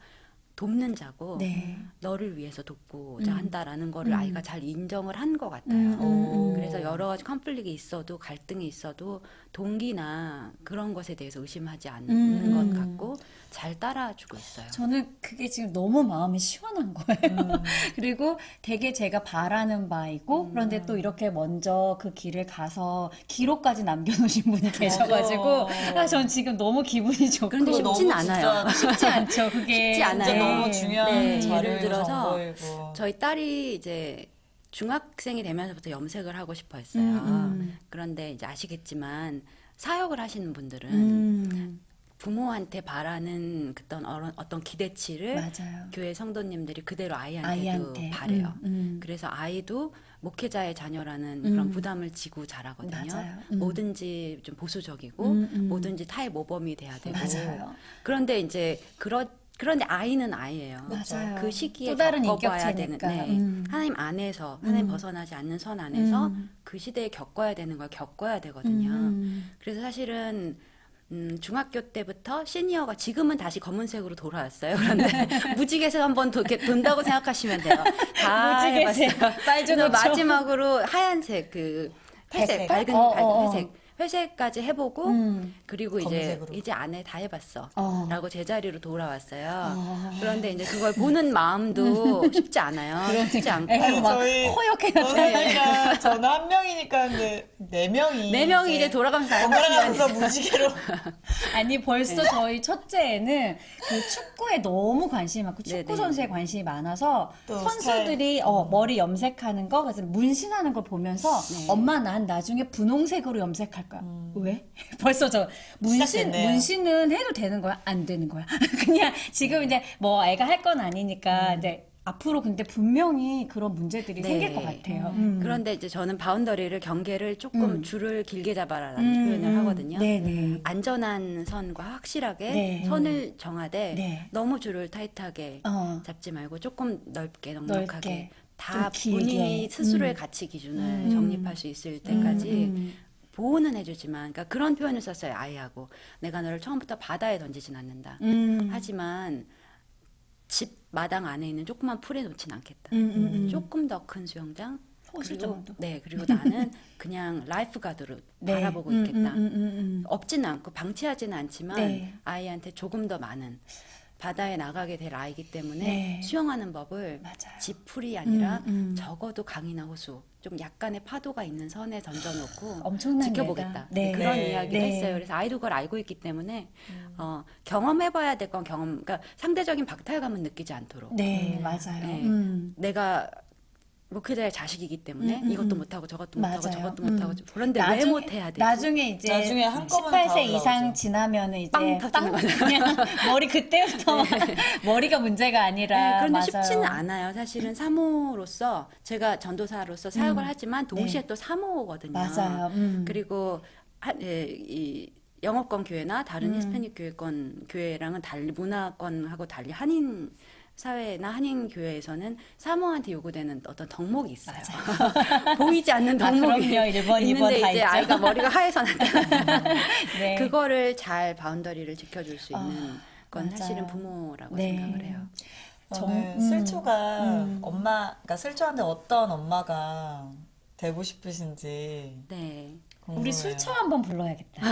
돕는 자고 네. 너를 위해서 돕고자 한다라는 거를 아이가 잘 인정을 한 것 같아요. 그래서 여러 가지 컨플릭이 있어도 갈등이 있어도 동기나 그런 것에 대해서 의심하지 않는 것 같고 잘 따라주고 있어요. 저는 그게 지금 너무 마음이 시원한 거예요. 그리고 되게 제가 바라는 바이고 그런데 또 이렇게 먼저 그 길을 가서 기록까지 남겨놓으신 분이 계셔가지고 전 지금 너무 기분이 좋고 그런데 쉽진 않아요. 쉽지 않죠. 그게 쉽지 않아요. 진짜 너무 중요한 네, 자료이고 예를 들어서 정보이고. 저희 딸이 이제 중학생이 되면서부터 염색을 하고 싶어 했어요. 그런데 이제 아시겠지만 사역을 하시는 분들은 부모한테 바라는 어떤 기대치를 맞아요. 교회 성도님들이 그대로 아이한테도 아이한테. 바래요. 그래서 아이도 목회자의 자녀라는 그런 부담을 지고 자라거든요. 맞아요. 뭐든지 좀 보수적이고 뭐든지 타의 모범이 돼야 되고. 맞아요. 그런데 이제 그런데 아이는 아이예요. 맞아요. 그 시기에 또 다른 겪어봐야 되는 인격체니까. 하나님 안에서 하나님 벗어나지 않는 선 안에서 그 시대에 겪어야 되는 걸 겪어야 되거든요. 그래서 사실은 중학교 때부터 시니어가 지금은 다시 검은색으로 돌아왔어요. 그런데 무지개색 한번 이렇게 돈다고 생각하시면 돼요. 다 무지개색, 해봤어요. 빨주노초. 그래서 마지막으로 하얀색 그 회색 회색. 밝은 회색. 회색까지 해보고 그리고 검은색으로. 이제 안에 다 해봤어 어. 라고 제자리로 돌아왔어요. 그런데 이제 그걸 보는 마음도 쉽지 않아요. 쉽지 않고 애가 막 저희 허옇게 나타나요. 저는 저는 한 명이니까 근데 네 명이 이제 돌아가면서 번갈아가면서 무지개로 아니 벌써 저희 첫째는 그 축구에 너무 관심이 많고 축구 네네. 선수에 관심이 많아서 또 선수들이 머리 염색하는 거 그래서 문신하는 걸 보면서 엄마 난 나중에 분홍색으로 염색할 거야. 왜? 벌써 저 시작됐네요. 문신은 해도 되는 거야? 안 되는 거야? 그냥 지금 이제 뭐 애가 할 건 아니니까 이제 앞으로 근데 분명히 그런 문제들이 네. 생길 것 같아요. 그런데 이제 저는 바운더리를 경계를 조금 줄을 길게 잡아라라는 표현을 하거든요. 네네. 안전한 선과 확실하게 네. 선을 정하되 네. 너무 줄을 타이트하게 잡지 말고 조금 넓게 넉넉하게 넓게, 다 좀 길게. 본인이 스스로의 가치 기준을 정립할 수 있을 때까지 보호는 해주지만 그러니까 그런 표현을 썼어요. 아이하고 내가 너를 처음부터 바다에 던지진 않는다. 하지만 집 마당 안에 있는 조그만 풀에 놓진 않겠다. 조금 더 큰 수영장 호수 그리고 정도. 네 그리고 나는 그냥 라이프 가드로 네. 바라보고 있겠다. 음. 없지는 않고 방치하지는 않지만 네. 아이한테 조금 더 많은 바다에 나가게 될 아이기 때문에 네. 수영하는 법을 맞아요. 지풀이 아니라 적어도 강이나 호수 좀 약간의 파도가 있는 선에 던져놓고 엄청난 지켜보겠다. 예가. 네. 그런 네. 이야기를 네. 했어요. 그래서 아이도 그걸 알고 있기 때문에 경험해봐야 될 건 그러니까 상대적인 박탈감은 느끼지 않도록 네, 맞아요. 네. 내가 목회자의 자식이기 때문에 이것도 못하고 저것도 못하고 맞아요. 저것도 못하고 그런데 왜 못해야 되지? 나중에 이제 나중에 한꺼번에 다 18세 이상 올라오죠. 지나면은 이제 빵 터지는 거죠. 그냥 머리 그때부터 머리가 문제가 아니라 네, 그런데 맞아요. 쉽지는 않아요. 사실은 사모로서 제가 전도사로서 사역을 하지만 동시에 또 사모거든요. 맞아요. 그리고 이 영어권 교회나 다른 히스패닉 교회권 교회랑은 달리 문화권하고 달리 한인 사회나 한인 교회에서는 사모한테 요구되는 어떤 덕목이 있어요. 보이지 않는 덕목이 그럼요. 일본, 있는데 이번 다 이제 있죠. 아이가 머리가 하얘서 나타나요. 네. 그거를 잘 바운더리를 지켜줄 수 있는 건 맞아요. 사실은 부모라고 네. 생각을 해요. 저는 슬초가 그러니까 슬초한테 어떤 엄마가 되고 싶으신지 네. 궁금해요. 우리 술처 한번 불러야겠다.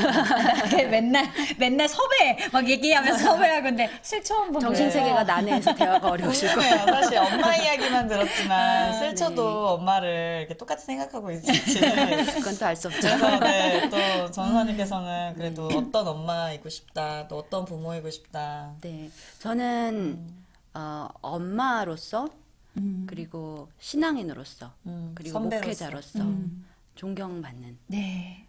맨날 섭외 막 얘기하면서 섭외하고 근데 술처 한번 정신세계가 난해해서 대화가 어려우실 거예요. 궁금해요. 사실 엄마 이야기만 들었지만 슬초도 네. 엄마를 이렇게 똑같이 생각하고 있을지. 그건 또 알 수 없죠. 그래서 네, 또 전사님께서는 그래도 어떤 엄마이고 싶다, 또 어떤 부모이고 싶다. 네, 저는 엄마로서 그리고 신앙인으로서 그리고 선배로서. 목회자로서 존경받는 네.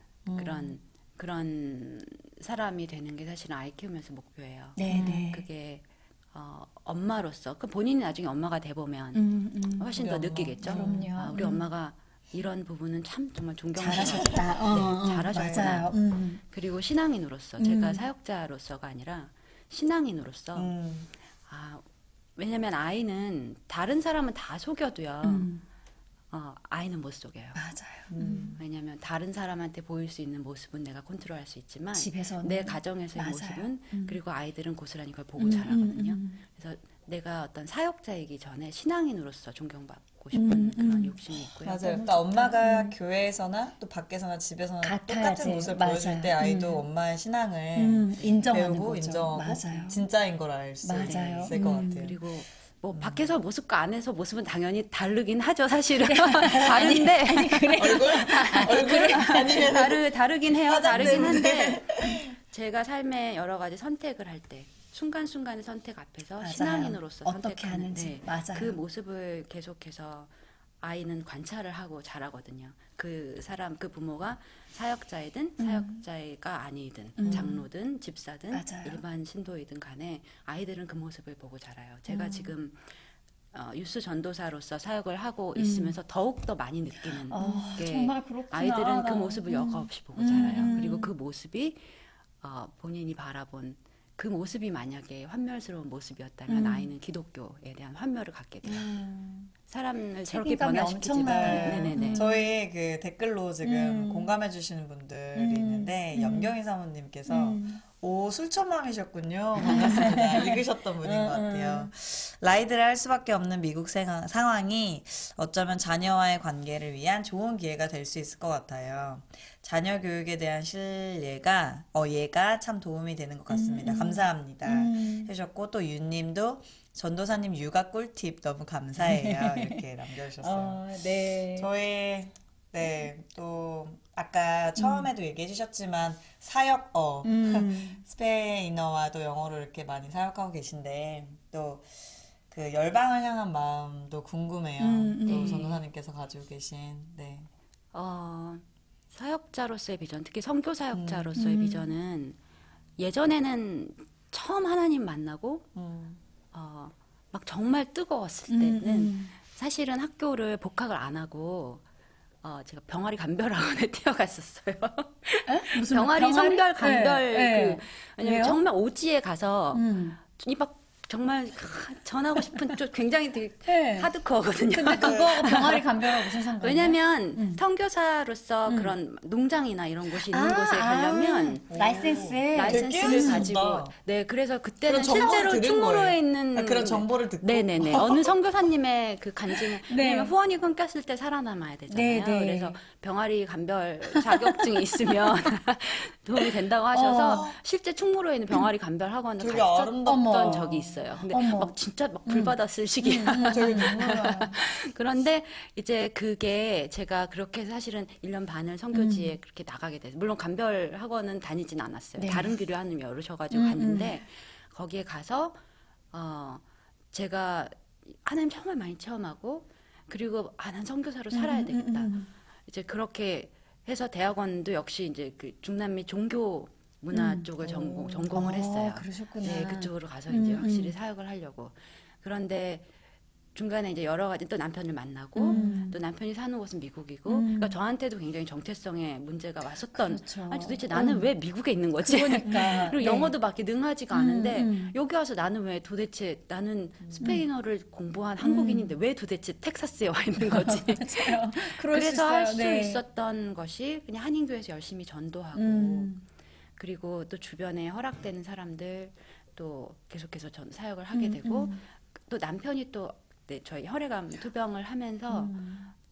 그런 사람이 되는 게 사실은 아이 키우면서 목표예요. 네. 그게 엄마로서 그 본인이 나중에 엄마가 돼 보면 훨씬 더 우리 엄마. 느끼겠죠. 그럼요. 우리 엄마가 이런 부분은 참 정말 존경스러워요. 잘하셨다. 네, 잘하셨구나. 맞아요. 그리고 신앙인으로서 제가 사역자로서가 아니라 신앙인으로서 왜냐면 아이는 다른 사람은 다 속여도요. 아이는 못 속여요. 맞아요. 왜냐면 다른 사람한테 보일 수 있는 모습은 내가 컨트롤할 수 있지만 집에서는 내 가정에서의 맞아요. 모습은 그리고 아이들은 고스란히 그걸 보고 자라거든요. 그래서 내가 어떤 사역자이기 전에 신앙인으로서 존경받고 싶은 그런 욕심이 있고요. 맞아요. 그러니까 엄마가 교회에서나 또 밖에서나 집에서나 같아야지. 똑같은 모습을 맞아요. 보여줄 때 아이도 엄마의 신앙을 인정하는 배우고 거죠. 인정하고 맞아요. 진짜인 걸 알 수 맞아요. 있을 것 같아요. 그리고 뭐 밖에서 모습과 안에서 모습은 당연히 다르긴 하죠, 사실은. 다른데 얼굴이 아니면 다르긴 해요. 화장 다르긴 때문에. 한데 제가 삶의 여러 가지 선택을 할 때 순간순간의 선택 앞에서 맞아요. 신앙인으로서 어떻게 선택하는 하는지. 맞아요. 그 모습을 계속해서 아이는 관찰을 하고 자라거든요. 그 사람, 그 부모가 사역자이든 사역자가 아니든 장로든 집사든 맞아요. 일반 신도이든 간에 아이들은 그 모습을 보고 자라요. 제가 지금 유스 전도사로서 사역을 하고 있으면서 더욱 더 많이 느끼는 게 정말 그렇구나. 아이들은 그 모습을 여과없이 보고 자라요. 그리고 그 모습이 본인이 바라본 그 모습이 만약에 환멸스러운 모습이었다면 아이는 기독교에 대한 환멸을 갖게 돼요. 사람을 저렇게 책임감이 변화시키지 엄청나요. 못하는. 네네네. 저희 그 댓글로 지금 공감해 주시는 분들이 있는데 염경희 사모님께서 오 술천망이셨군요. 반갑습니다. 읽으셨던 분인 것 같아요. 라이드를 할 수밖에 없는 미국 상황이 어쩌면 자녀와의 관계를 위한 좋은 기회가 될 수 있을 것 같아요. 자녀 교육에 대한 신뢰가 얘가 참 도움이 되는 것 같습니다. 감사합니다. 해주셨고 또 윤님도 전도사님 육아 꿀팁 너무 감사해요. 이렇게 남겨주셨어요. 네. 저희 또 아까 처음에도 얘기해 주셨지만 사역어 스페인어와도 영어로 이렇게 많이 사역하고 계신데 또 그 열방을 향한 마음도 궁금해요. 또 전도사님께서 가지고 계신 사역자로서의 비전, 특히 선교 사역자로서의 비전은 예전에는 처음 하나님 만나고 막 정말 뜨거웠을 때는 사실은 학교를 복학을 안 하고 제가 병아리 감별학원에 뛰어갔었어요. 무슨 병아리 성별 감별 네. 왜냐면 왜요? 정말 오지에 가서 막 정말 전하고 싶은 좀 굉장히 되게 네. 하드코어거든요. 근데 그거하고 병아리 감별하고 무슨 상관이에요? 왜냐면 선교사로서 그런 농장이나 이런 곳이 있는 곳에 가려면 라이센스. 라이센스를 가지고 그래서 그때는 그런 정보를 실제로 들은 충무로에 거예요. 있는 그런 정보를 듣고 네네네 어느 선교사님의 그 간증을 네. 왜냐면 후원이 끊겼을 때 살아남아야 되잖아요. 네. 그래서 병아리 감별 자격증이 있으면 도움이 된다고 하셔서 실제 충무로에 있는 병아리 감별 학원을 되게 갔었던 아름답다. 적이 있어요. 근데 어머. 막 진짜 막 불받았을 시기야. 되게 눈물나. 그런데 이제 그게 제가 그렇게 사실은 1년 반을 선교지에 그렇게 나가게 돼서 물론 감별 학원은 다니진 않았어요. 네. 다른 길을 하나님 열으셔가지고 갔는데 거기에 가서 제가 하나님 정말 많이 체험하고 그리고 난 선교사로 살아야 되겠다. 이제 그렇게 해서 대학원도 역시 이제 그 중남미 종교 문화 쪽을 전공을 했어요. 그러셨구나. 네, 그쪽으로 가서 이제 확실히 사역을 하려고. 그런데 중간에 이제 여러 가지 또 남편을 만나고 또 남편이 사는 곳은 미국이고 그러니까 저한테도 굉장히 정체성의 문제가 왔었던 그렇죠. 아니 도대체 나는 왜 미국에 있는 거지? 그러니까. 그리고 네. 영어도 막 이렇게 능하지가 않은데 여기 와서 나는 왜 도대체 나는 스페인어를 공부한 한국인인데 왜 도대체 텍사스에 와 있는 거지? 맞아요. 그럴 수 그래서 있어요. 할 수 네. 있었던 것이 그냥 한인교회에서 열심히 전도하고 그리고 또 주변에 허락되는 사람들 또 계속해서 전 사역을 하게 되고 또 남편이 또 저희 혈액암 투병을 하면서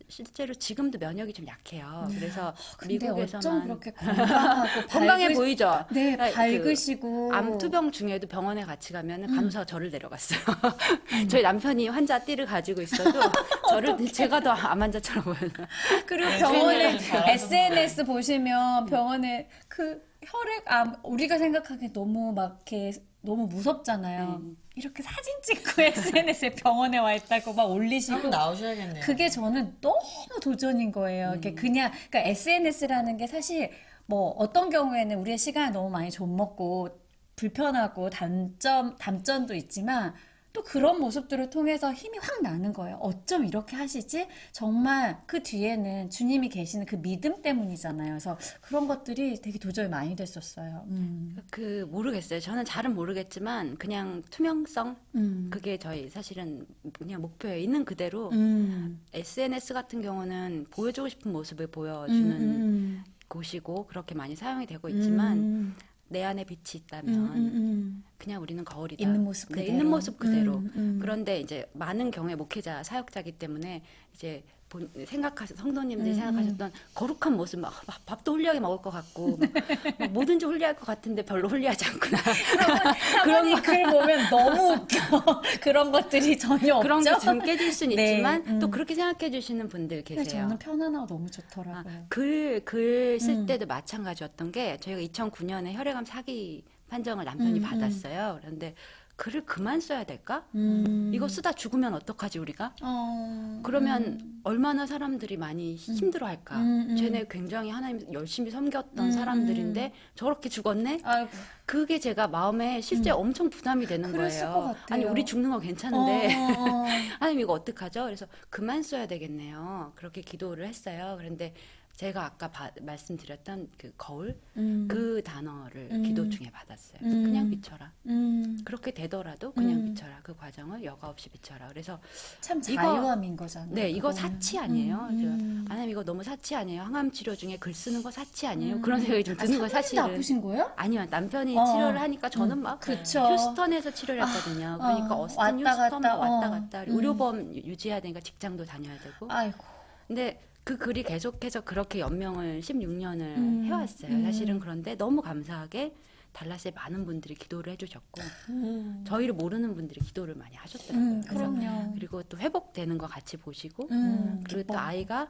실제로 지금도 면역이 좀 약해요. 그래서 근데 어쩜 미국에서만 그렇게 건강하고 건강해 보이죠. 네, 그러니까 밝으시고. 그 암 투병 중에도 병원에 같이 가면 간호사가 저를 데려갔어요. 저희 남편이 환자 띠를 가지고 있어도 저를 제가 더 암 환자처럼 보여요. 그리고 병원에 잘하셨어요. SNS 보시면 병원에 그 혈액암 우리가 생각하기에 너무 막 이렇게 너무 무섭잖아요. 이렇게 사진 찍고 SNS에 병원에 와 있다고 막 올리시고 한번 나오셔야겠네요. 그게 저는 너무 도전인 거예요. 이게 그냥 그러니까 SNS라는 게 사실 뭐 어떤 경우에는 우리의 시간을 너무 많이 좀 먹고 불편하고 단점도 있지만 또 그런 모습들을 통해서 힘이 확 나는 거예요. 어쩜 이렇게 하시지? 정말 그 뒤에는 주님이 계시는 그 믿음 때문이잖아요. 그래서 그런 것들이 되게 도저히 많이 됐었어요. 모르겠어요. 저는 잘은 모르겠지만 그냥 투명성 그게 저희 사실은 그냥 목표에 있는 그대로 SNS 같은 경우는 보여주고 싶은 모습을 보여주는 곳이고 그렇게 많이 사용이 되고 있지만 내 안에 빛이 있다면 그냥 우리는 거울이다. 있는 모습 네, 그대로. 있는 모습 그대로. 그런데 이제 많은 경우에 목회자 사역자이기 때문에 이제 성도님들이 생각하셨던 거룩한 모습, 막 밥도 홀리하게 먹을 것 같고 막 뭐든지 홀리할 것 같은데 별로 홀리하지 않구나. 그런 글 보면 너무 웃겨. 그런 것들이 전혀 없죠. 그런 게 좀 깨질 수는 네, 있지만 또 그렇게 생각해 주시는 분들 근데 계세요. 저는 편안하고 너무 좋더라고요. 글 쓸 때도 마찬가지였던 게 저희가 2009년에 혈액암 사기 판정을 남편이 받았어요. 그런데 글을 그만 써야 될까? 이거 쓰다 죽으면 어떡하지 우리가? 그러면 얼마나 사람들이 많이 힘들어할까? 쟤네 굉장히 하나님 열심히 섬겼던 사람들인데 저렇게 죽었네? 아이고. 그게 제가 마음에 실제 엄청 부담이 되는 그랬을 것 거예요. 같아요. 아니 우리 죽는 거 괜찮은데 어. 하나님 이거 어떡하죠? 그래서 그만 써야 되겠네요. 그렇게 기도를 했어요. 그런데 제가 아까 말씀드렸던 그 거울 그 단어를 기도 중에 받았어요. 그래서 그냥 비춰라. 그렇게 되더라도 그냥 비춰라. 그 과정을 여과 없이 비춰라. 그래서 참 이거- 자유함인 거잖아요. 네, 이거 그거는. 사치 아니에요. 하나님 이거 너무 사치 아니에요. 항암 치료 중에 글 쓰는 거 사치 아니에요. 그런 생각이 좀 드는 거예요, 사실은 사실은. 아프신 거예요? 아니요, 남편이 어, 치료를 하니까 저는 막 그쵸. 휴스턴에서 치료를 했거든요. 그러니까 어스틴 왔다 휴스턴 갔다, 왔다 어. 갔다 의료보험 유지해야 되니까 직장도 다녀야 되고. 아이고. 근데 그 글이 계속해서 그렇게 연명을 16년을 해왔어요. 사실은 그런데 너무 감사하게 달라스에 많은 분들이 기도를 해주셨고 저희를 모르는 분들이 기도를 많이 하셨더라고요. 그래서 그럼요. 그리고 또 회복되는 거 같이 보시고 그리고 또 아이가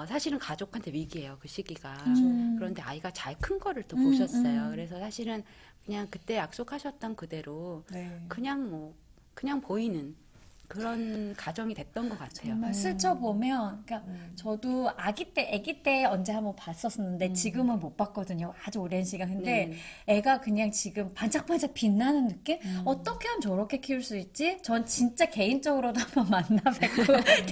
사실은 가족한테 위기예요. 그 시기가. 그런데 아이가 잘 큰 거를 또 보셨어요. 그래서 사실은 그냥 그때 약속하셨던 그대로 네. 그냥 보이는 그런 가정이 됐던 것 같아요. 정말 스쳐보면, 그러니까 저도 아기 때 언제 한번 봤었는데 지금은 못 봤거든요. 아주 오랜 시간. 근데 애가 그냥 지금 반짝반짝 빛나는 느낌? 어떻게 하면 저렇게 키울 수 있지? 전 진짜 개인적으로도 한번 만나 뵙고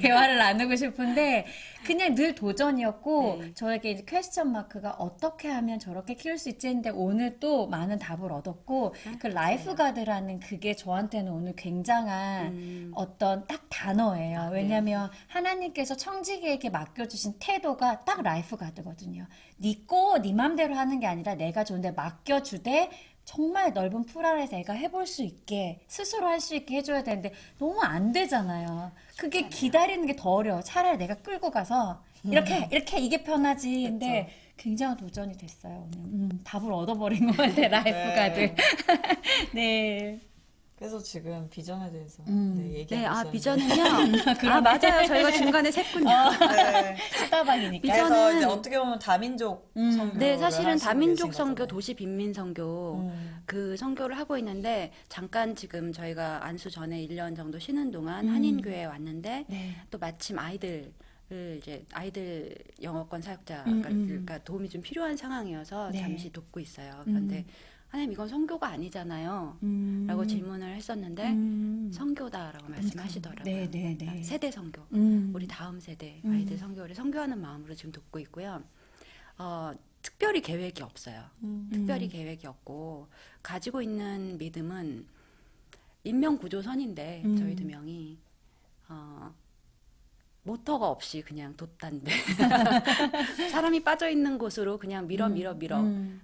대화를 나누고 싶은데 그냥 늘 도전이었고 네. 저에게 이제 퀘스천 마크가 어떻게 하면 저렇게 키울 수 있지 했는데 오늘 또 많은 답을 얻었고 그 라이프 가드라는 그게 저한테는 오늘 굉장한 어떤 딱 단어예요. 왜냐하면 하나님께서 청지기에게 맡겨주신 태도가 딱 라이프 가드거든요. 네 맘대로 하는 게 아니라 내가 좋은데 맡겨주되 정말 넓은 풀 아래에서 애가 해볼 수 있게 스스로 할 수 있게 해줘야 되는데 너무 안 되잖아요. 그게 기다리는 게 더 어려워. 차라리 내가 끌고 가서 이렇게 이게 편하지. 근데 굉장한 도전이 됐어요. 오늘. 답을 얻어버린 것 같아 라이프 네. 가드. 네. 그래서 지금 비전에 대해서 네, 얘기하고 있었는데 비전은요. 맞아요. 저희가 중간에 샜군요. 네. 수다방이니까. 그래서 비전은- 이제 어떻게 보면 다민족 선교 네, 사실은 다민족 선교, 도시 빈민 선교 음. 그 선교를 하고 있는데 잠깐 지금 저희가 안수 전에 1년 정도 쉬는 동안 한인교회에 왔는데 네. 또 마침 아이들 영어권 사역자 그러니까 도움이 좀 필요한 상황이어서 네. 잠시 돕고 있어요. 그런데 하나님 이건 선교가 아니잖아요. 라고 질문을 했었는데 선교다라고 말씀하시더라고요. 네, 네, 네. 세대 선교. 우리 다음 세대 아이들 선교를 선교하는 마음으로 지금 돕고 있고요. 특별히 계획이 없어요. 특별히 계획이 없고 가지고 있는 믿음은 인명구조선인데 저희 두 명이 모터가 없이 그냥 돛단데 사람이 빠져 있는 곳으로 그냥 밀어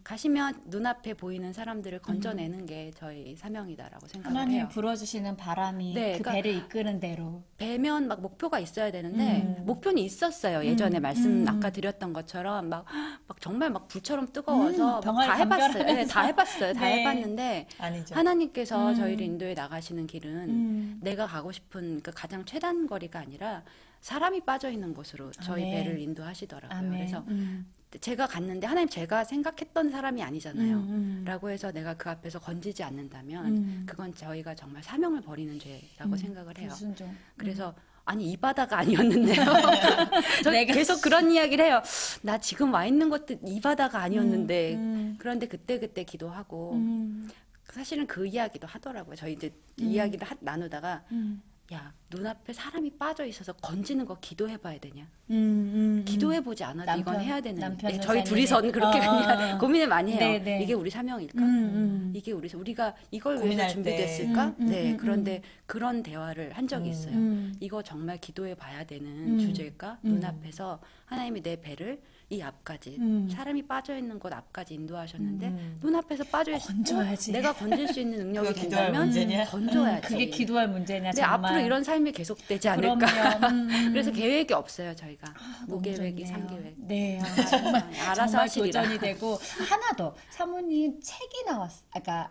가시면 눈앞에 보이는 사람들을 건져내는 게 저희 사명이다라고 생각을 하나님 해요. 불어주시는 바람이 네, 그 그러니까 배를 이끄는 대로. 배면 막 목표가 있어야 되는데 목표는 있었어요. 예전에 말씀 아까 드렸던 것처럼 막 정말 막 불처럼 뜨거워서 병을 다 해봤어요. 감별하면서. 네, 다 해봤어요. 다 네. 해봤는데 아니죠. 하나님께서 저희를 인도해 나가시는 길은 내가 가고 싶은 그 가장 최단 거리가 아니라 사람이 빠져 있는 곳으로 저희 아멘. 배를 인도하시더라고요. 아멘. 그래서 제가 갔는데 하나님 제가 생각했던 사람이 아니잖아요. 라고 해서 내가 그 앞에서 건지지 않는다면 그건 저희가 정말 사명을 버리는 죄라고 생각을 해요. 불순종. 그래서 아니 이 바다가 아니었는데요. 저 내가- 계속 그런 이야기를 해요. 나 지금 와 있는 것도 이 바다가 아니었는데 그런데 그때 기도하고 사실은 그 이야기도 하더라고요. 저희 이제 이야기를 나누다가 야, 눈앞에 사람이 빠져 있어서 건지는 거 기도해봐야 되냐? 기도해보지 않아도 이건 해야 되는. 네, 저희 둘이서는 그렇게 그냥 고민을 많이 해요. 네네. 이게 우리 사명일까? 이게 우리가 이걸 위해서 고민할 준비됐을까? 네, 그런데 그런 대화를 한 적이 있어요. 이거 정말 기도해봐야 되는 주제일까? 눈앞에서 하나님이 내 배를 이 앞까지 사람이 빠져 있는 곳 앞까지 인도하셨는데 눈앞에서 빠져 있을 건져야지. 내가 건질 수 있는 능력이 그거 기도할 된다면 문제냐? 건져야지. 그게 기도할 문제냐 근데 정말. 앞으로 이런 삶이 계속되지 않을까. 그럼요. 그래서 계획이 없어요 저희가. 너무 무계획이 좋네요. 상계획. 네, 정말 알아서 정말 하시리라. 도전이 되고 하나 더 사모님 책이 나왔. 아까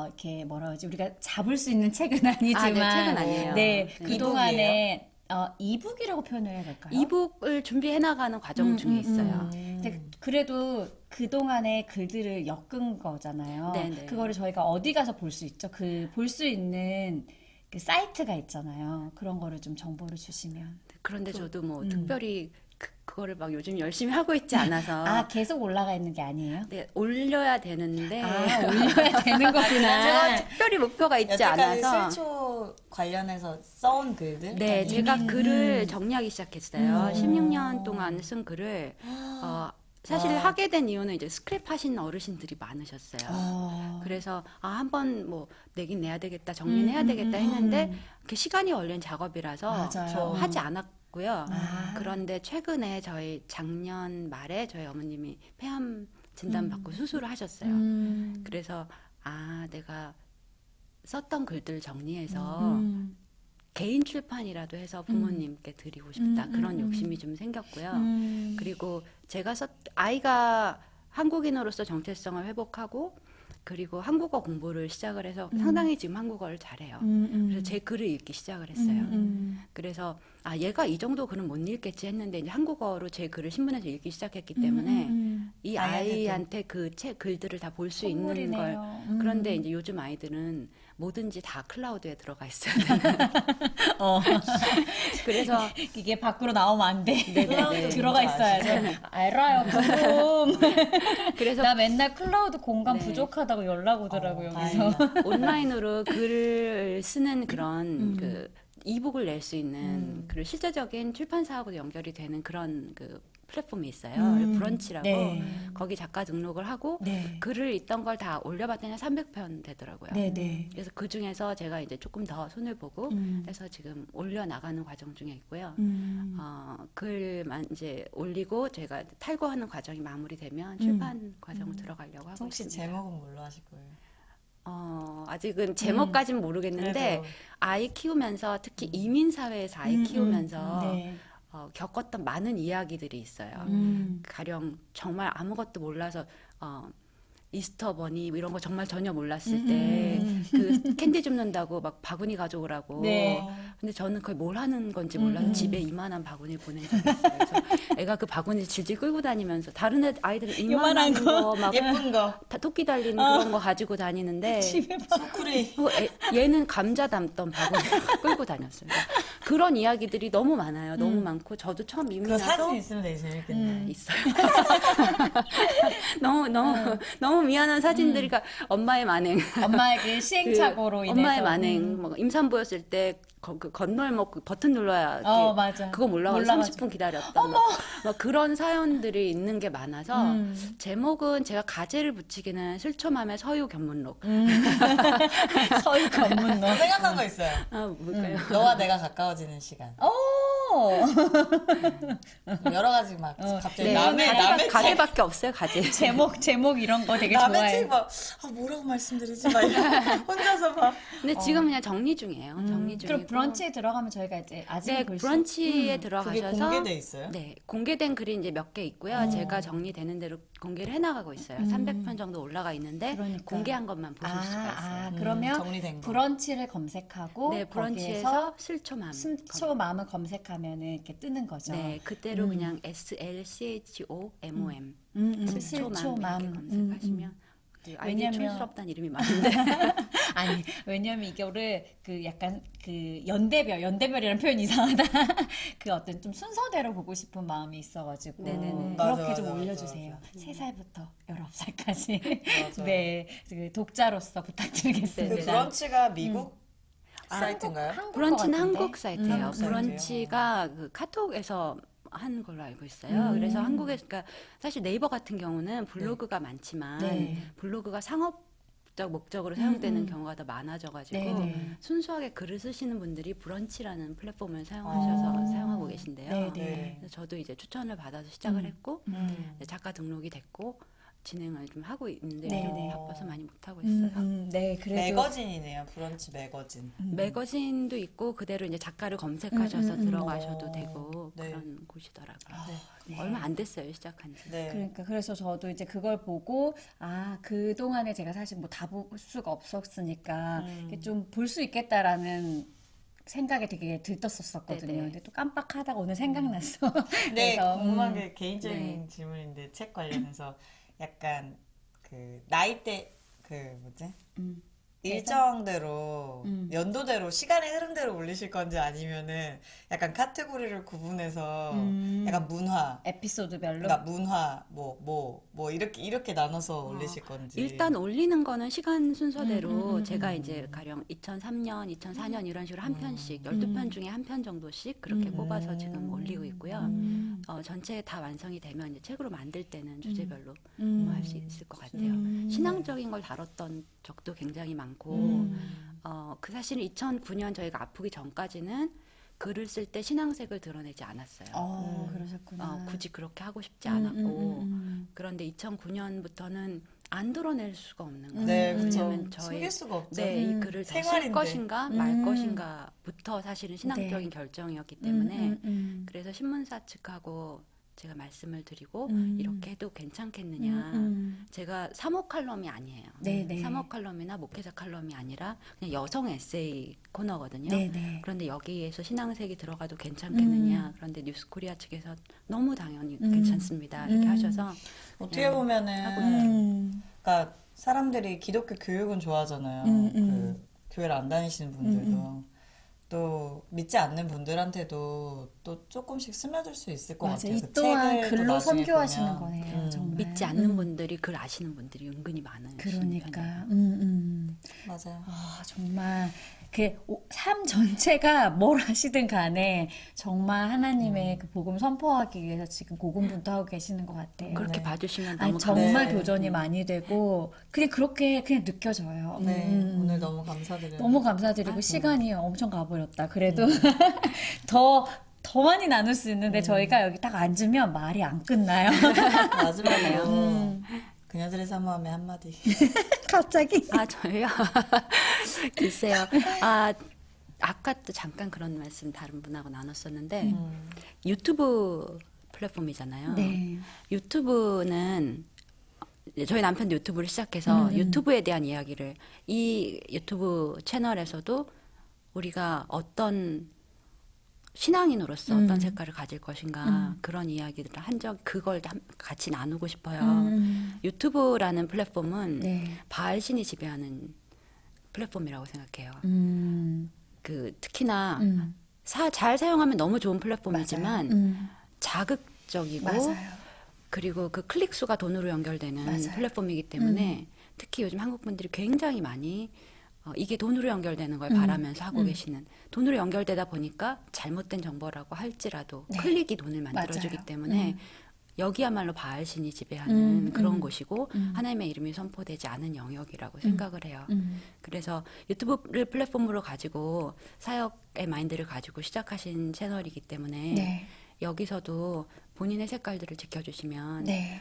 이렇게 뭐라 그러지 우리가 잡을 수 있는 책은 아니지만, 네, 책은 아니에요. 네, 네. 그 동안에 이북이라고 표현해야 될까요? 이북을 준비해 나가는 과정 중에 있어요. 근데 그래도 그 동안에 글들을 엮은 거잖아요. 네네. 그거를 저희가 어디 가서 볼 수 있죠? 그 볼 수 있는 그 사이트가 있잖아요. 그런 거를 좀 정보를 주시면. 그런데 저도 뭐 특별히 그거를 막 요즘 열심히 하고 있지 않아서 아, 계속 올라가 있는 게 아니에요? 네, 올려야 되는데 올려야 되는 거구나. 제가 특별히 목표가 있지 여태까지 않아서 슬초 관련해서 써온 글들? 네, 제가 글을 정리하기 시작했어요. 16년 동안 쓴 글을 사실 하게 된 이유는 이제 스크랩 하신 어르신들이 많으셨어요. 그래서 한번 뭐 내긴 내야 되겠다, 정리는 해야 되겠다 했는데 그 시간이 걸린 작업이라서 맞아요. 하지 않았고요. 그런데 최근에 저희 작년 말에 저희 어머님이 폐암 진단 받고 수술을 하셨어요. 그래서 내가 썼던 글들 정리해서 개인 출판이라도 해서 부모님께 드리고 싶다. 그런 욕심이 좀 생겼고요. 그리고 제가 아이가 한국인으로서 정체성을 회복하고 그리고 한국어 공부를 시작을 해서 상당히 지금 한국어를 잘해요. 그래서 제 글을 읽기 시작을 했어요. 그래서 얘가 이 정도 글은 못 읽겠지 했는데 이제 한국어로 제 글을 신문에서 읽기 시작했기 때문에 이 아이한테 그 글들을 다 볼 수 있는 걸. 선물이네요. 그런데 이제 요즘 아이들은 뭐든지 다 클라우드에 들어가 있어요. 그래서 이게 밖으로 나오면 안 돼. 네네네. 들어가 있어야죠. 알아요, 그럼. 그래서 나 맨날 클라우드 공간 네. 부족하다고 연락 오더라고요, 여기서. 다행이다. 온라인으로 글을 쓰는 그런 그 이북을 낼 수 있는 그리고 실제적인 출판사하고도 연결이 되는 그런 그 플랫폼이 있어요. 브런치라고 네. 거기 작가 등록을 하고 네. 글을 있던 걸 다 올려봤더니 300편 되더라고요. 네네. 그래서 그 중에서 제가 이제 조금 더 손을 보고 해서 지금 올려 나가는 과정 중에 있고요. 글만 이제 올리고 제가 탈고하는 과정이 마무리되면 출판 과정으로 들어가려고 하고 혹시 있습니다. 제목은 뭘로 하실 거예요? 아직은 제목까지는 모르겠는데 그래도. 아이 키우면서 특히 이민 사회에서 아이 키우면서 네. 겪었던 많은 이야기들이 있어요. 가령 정말 아무것도 몰라서 이스터 버니 이런 거 정말 전혀 몰랐을 때 그 캔디 줍는다고 막 바구니 가져오라고. 네. 근데 저는 그걸 뭘 하는 건지 몰라서 집에 이만한 바구니를 보낸 적이 있어요. 그래서 애가 그 바구니를 질질 끌고 다니면서 다른 아이들은 이만한 거 막 예쁜 거. 토끼 달린 그런 거 가지고 다니는데 소쿠리. 얘는 감자 담던 바구니 끌고 다녔어요. 그런 이야기들이 너무 많아요. 너무 많고 저도 처음 그거 이민하서 사진 있으면 되게 재밌겠네. 있어요. 너무 미안한 사진들이 그러니까 엄마의 만행. 엄마에게 시행착오로 인해서. 엄마의 만행. 뭐 임산부였을 때 그 건널목 그 버튼 눌러야 맞아. 그거 몰라가지고 몰라가지고. 30분 기다렸던 막 그런 사연들이 있는 게 많아서 제목은 제가 가제를 붙이기는 슬초맘의 서유 견문록. 서유 견문로. 생각한 거 있어요. 뭘까요? 너와 내가 가까워지는 시간. 여러 가지 막 갑자기 네. 남의 책. 가제밖에 없어요. 가제. 제목 이런 거 되게 남의 좋아해. 책 막 뭐라고 말씀드리지 막 혼자서 막. 근데 지금 그냥 정리 중이에요. 정리 중이고. 그럼 브런치에 들어가면 저희가 이제 아직 네, 볼 수. 브런치에 그게 들어가셔서 공개돼 있어요? 네, 공개된 글이 이제 몇 개 있고요. 제가 정리되는 대로 공개를 해나가고 있어요. 300편 정도 올라가 있는데 그러니까. 공개한 것만 보실 수가 있어요. 그러면 정리된 거. 브런치를 검색하고 네, 거기에서 브런치에서 슬초맘. 슬초맘을 검색하면은 이렇게 뜨는 거죠. 네, 그대로 그냥 SLCHOMOM. 슬초맘. 이렇게 검색하시면 아이들이 왜냐면- 촌스럽다는 이름이 많은데 아니, 왜냐면 이거를 그 약간 그 연대별이라는 표현이 이상하다. 그 어떤 좀 순서대로 보고 싶은 마음이 있어가지고 네네네. 그렇게 맞아, 좀 맞아, 올려주세요. 맞아. 3살부터 19살까지. 맞아. 네, 그 독자로서 부탁드리겠습니다. 그 네. 브런치가 미국 사이트인가요? 한국 브런치는 것 같은데? 한국 사이트예요. 한국 사이트예요. 브런치가 그 카톡에서 한 걸로 알고 있어요. 그래서 한국에서 그러니까 사실 네이버 같은 경우는 블로그가 많지만 네. 블로그가 상업적 목적으로 사용되는 경우가 더 많아져가지고 네, 네. 순수하게 글을 쓰시는 분들이 브런치라는 플랫폼을 사용하셔서 사용하고 계신데요. 네, 네. 그래서 저도 이제 추천을 받아서 시작을 했고 이제 작가 등록이 됐고 진행을 좀 하고 있는데 네, 좀 네. 바빠서 많이 못 하고 있어요. 네, 그래도 매거진이네요. 브런치 매거진. 매거진도 있고 그대로 이제 작가를 검색하셔서 들어가셔도 어, 되고 네. 그런 곳이더라고요. 네. 얼마 안 됐어요 시작한 지. 네. 그러니까 그래서 저도 이제 그걸 보고 그 동안에 제가 사실 뭐 다 볼 수가 없었으니까 좀 볼 수 있겠다라는 생각이 되게 들떴었거든요. 네네. 근데 또 깜빡하다가 오늘 생각났어. 네, 그래서, 궁금한 게 개인적인 네. 질문인데 책 관련해서 약간 그 나이대 그 뭐지? 일정대로 연도대로 시간의 흐름대로 올리실 건지 아니면은 약간 카테고리를 구분해서 약간 문화 에피소드별로. 그러니까 문화 뭐 이렇게 나눠서 올리실 건지 일단 올리는 거는 시간 순서대로 제가 이제 가령 2003년, 2004년 이런 식으로 한 편씩 12편 중에 한 편 정도씩 그렇게 뽑아서 지금 올리고 있고요. 전체 다 완성이 되면 이제 책으로 만들 때는 주제별로 할 수 있을 것 같아요. 신앙적인 걸 다뤘던 적도 굉장히 많고 그 사실은 2009년 저희가 아프기 전까지는 글을 쓸 때 신앙색을 드러내지 않았어요. 그러셨구나. 굳이 그렇게 하고 싶지 않았고 그런데 2009년부터는 안 드러낼 수가 없는 거예요. 네, 왜냐면 그렇죠. 숨길 수가 없죠. 네, 이 글을 다 쓸 생활인데. 것인가 말 것인가부터 사실은 신앙적인 결정이었기 때문에 그래서 신문사 측하고 제가 말씀을 드리고 이렇게 해도 괜찮겠느냐. 제가 사모 칼럼이 아니에요. 네네. 사모 칼럼이나 목회자 칼럼이 아니라 그냥 여성 에세이 코너거든요. 네네. 그런데 여기에서 신앙색이 들어가도 괜찮겠느냐. 그런데 뉴스코리아 측에서 너무 당연히 괜찮습니다. 이렇게 하셔서 어떻게 보면은 그러니까 사람들이 기독교 교육은 좋아하잖아요. 그 교회를 안 다니시는 분들도 또 믿지 않는 분들한테도 또 조금씩 스며들 수 있을 것 맞아요. 같아요. 이 그 또한 책을 또 글로 나중에 선교하시는 보면. 거네요. 정말. 믿지 않는 분들이 글 아시는 분들이 은근히 많은 그러니까. 맞아요. 정말 삶 전체가 뭘 하시든 간에 정말 하나님의 그 복음 선포하기 위해서 지금 고군분투하고 계시는 것 같아요. 그렇게 네. 봐주시면 아니, 너무 정말 감사해요. 도전이 많이 되고 그렇게 그냥 느껴져요. 네, 오늘 너무 감사드려요. 너무 감사드리고 시간이 엄청 가버렸다. 그래도 더 많이 나눌 수 있는데 저희가 여기 딱 앉으면 말이 안 끝나요. 마지막으로 그녀들의 사모함에 한마디. 갑자기. 저요? 글쎄요. 아까 또 잠깐 그런 말씀 다른 분하고 나눴었는데 유튜브 플랫폼이잖아요. 네. 유튜브는 저희 남편도 유튜브를 시작해서 유튜브에 대한 이야기를 이 유튜브 채널에서도 우리가 어떤 신앙인으로서 어떤 색깔을 가질 것인가 그런 이야기들을 그걸 같이 나누고 싶어요. 유튜브라는 플랫폼은 네. 바알신이 지배하는 플랫폼이라고 생각해요. 특히나 잘 사용하면 너무 좋은 플랫폼이지만 자극적이고 맞아요. 그리고 그 클릭 수가 돈으로 연결되는 맞아요. 플랫폼이기 때문에 특히 요즘 한국 분들이 굉장히 많이 이게 돈으로 연결되는 걸 바라면서 하고 계시는 돈으로 연결되다 보니까 잘못된 정보라고 할지라도 클릭이 돈을 만들어주기 맞아요. 때문에 여기야말로 바알신이 지배하는 그런 곳이고 하나님의 이름이 선포되지 않은 영역이라고 생각을 해요. 그래서 유튜브를 플랫폼으로 가지고 사역의 마인드를 가지고 시작하신 채널이기 때문에 네. 여기서도 본인의 색깔들을 지켜주시면 네.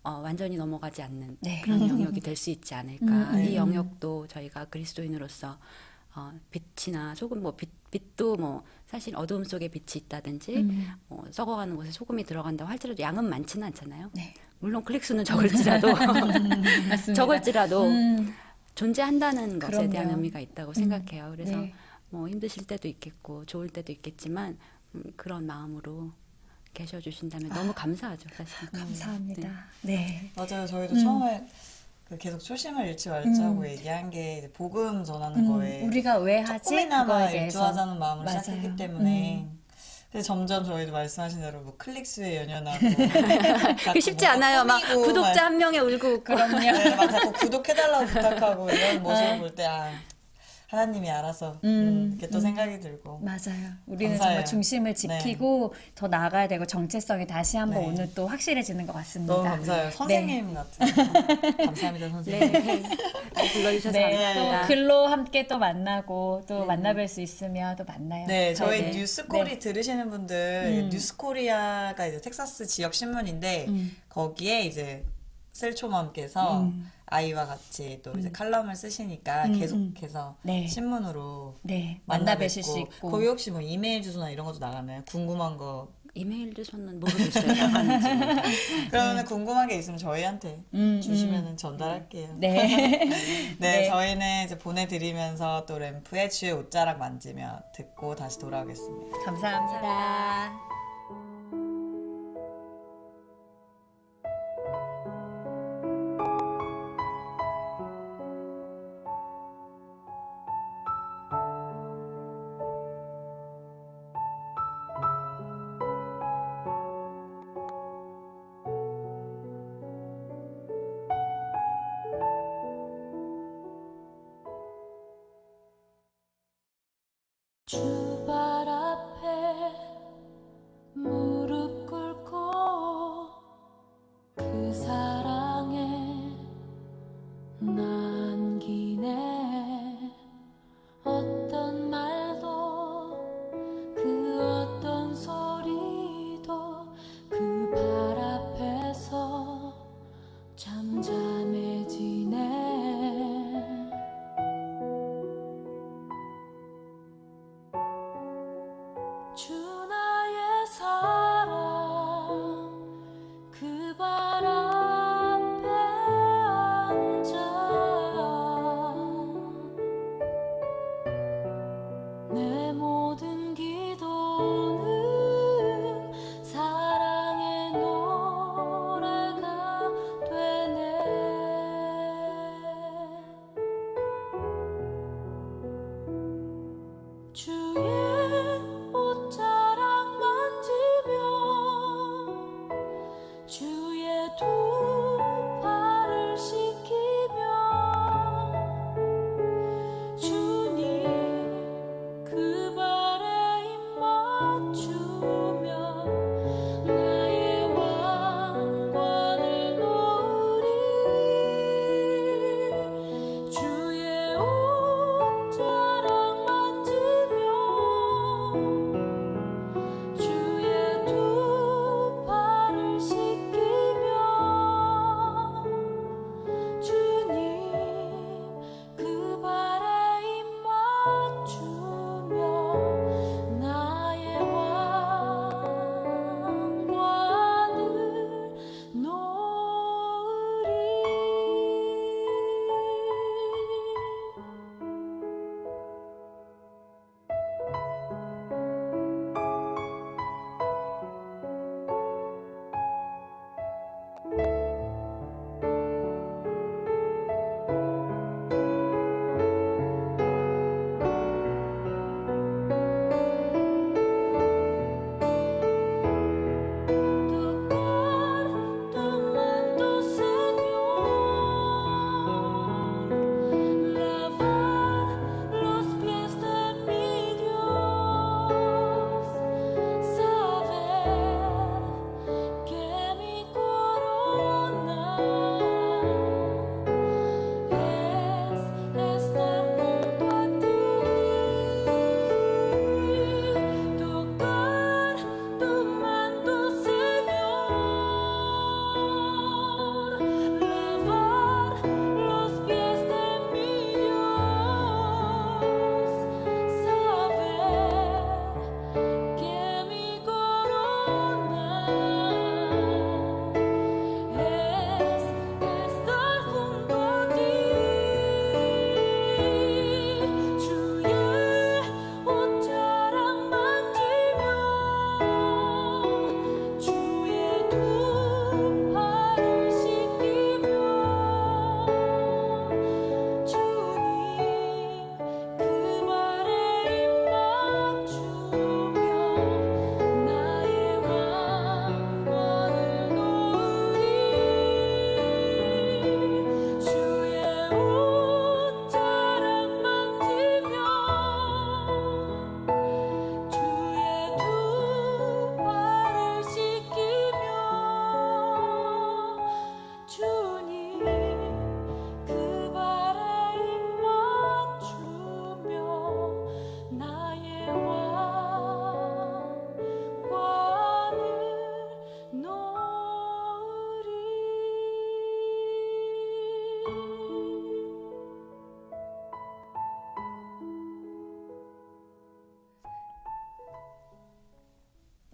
완전히 넘어가지 않는 네. 그런 영역이 될 수 있지 않을까. 이 영역도 저희가 그리스도인으로서 빛이나 소금, 빛도 사실 어두움 속에 빛이 있다든지 썩어가는 곳에 소금이 들어간다고 할지라도 양은 많지는 않잖아요. 네. 물론 클릭 수는 적을지라도 적을지라도 존재한다는 것에 그럼요. 대한 의미가 있다고 생각해요. 그래서 네. 힘드실 때도 있겠고 좋을 때도 있겠지만 그런 마음으로 계셔주신다면 너무 감사하죠, 사실. 감사합니다. 네. 맞아요. 저희도 처음에 그 계속 초심을 잃지 말자고 얘기한 게 이제 복음 전하는 거에 우리가 왜 하지? 조금이나마 그거에 대해서. 일조하자는 마음으로 맞아요. 시작했기 때문에 근데 점점 저희도 말씀하신 대로 뭐 클릭수에 연연하고 그 쉽지 않아요. 막 구독자 한 명에 울고 그럼요. 네, 막 자꾸 구독해달라고 부탁하고 이런 모습을 볼 때 하나님이 알아서 이렇게 또 생각이 들고 맞아요. 우리는 감사해요. 정말 중심을 지키고 더 나아가야 되고 정체성이 다시 한번 네. 오늘 또 확실해지는 것 같습니다. 너무 감사해요. 선생님 같은 감사합니다 선생님. 네. 불러주셔서 네, 감사합니다. 또 글로 함께 또 만나고 또 만나뵐 수 있으면 또 만나요. 네, 저희 네. 뉴스코리 들으시는 분들 뉴스코리아가 이제 텍사스 지역 신문인데 거기에 이제 셀초맘께서 아이와 같이 또 이제 칼럼을 쓰시니까 계속해서 네. 신문으로 네, 만나 만나뵈실 수 뵙고 있고. 거기 혹시 뭐 이메일 주소나 이런 것도 나가나요? 궁금한 거 이메일 주소는 모르겠어요. 나가는지. 그러면 궁금한 게 있으면 저희한테 주시면 전달할게요. 네. 네, 저희는 이제 보내드리면서 또 램프의 주의 옷자락 만지며 듣고 다시 돌아오겠습니다. 감사합니다. 주발 앞에 무릎 꿇고 그 사랑에 남기네 어떤 말도 그 어떤 소리도 그 발 앞에서 잠잠해지네 주 나의 사랑 그 발 앞에 앉아 내 모든 기도는 사랑의 노래가 되네 주의 옷자락 만지며 주의 두 팔을 씻기며 주님 그 발에 입 맞추며 나의 왕관을 놓으리 주의 옷자락 만지며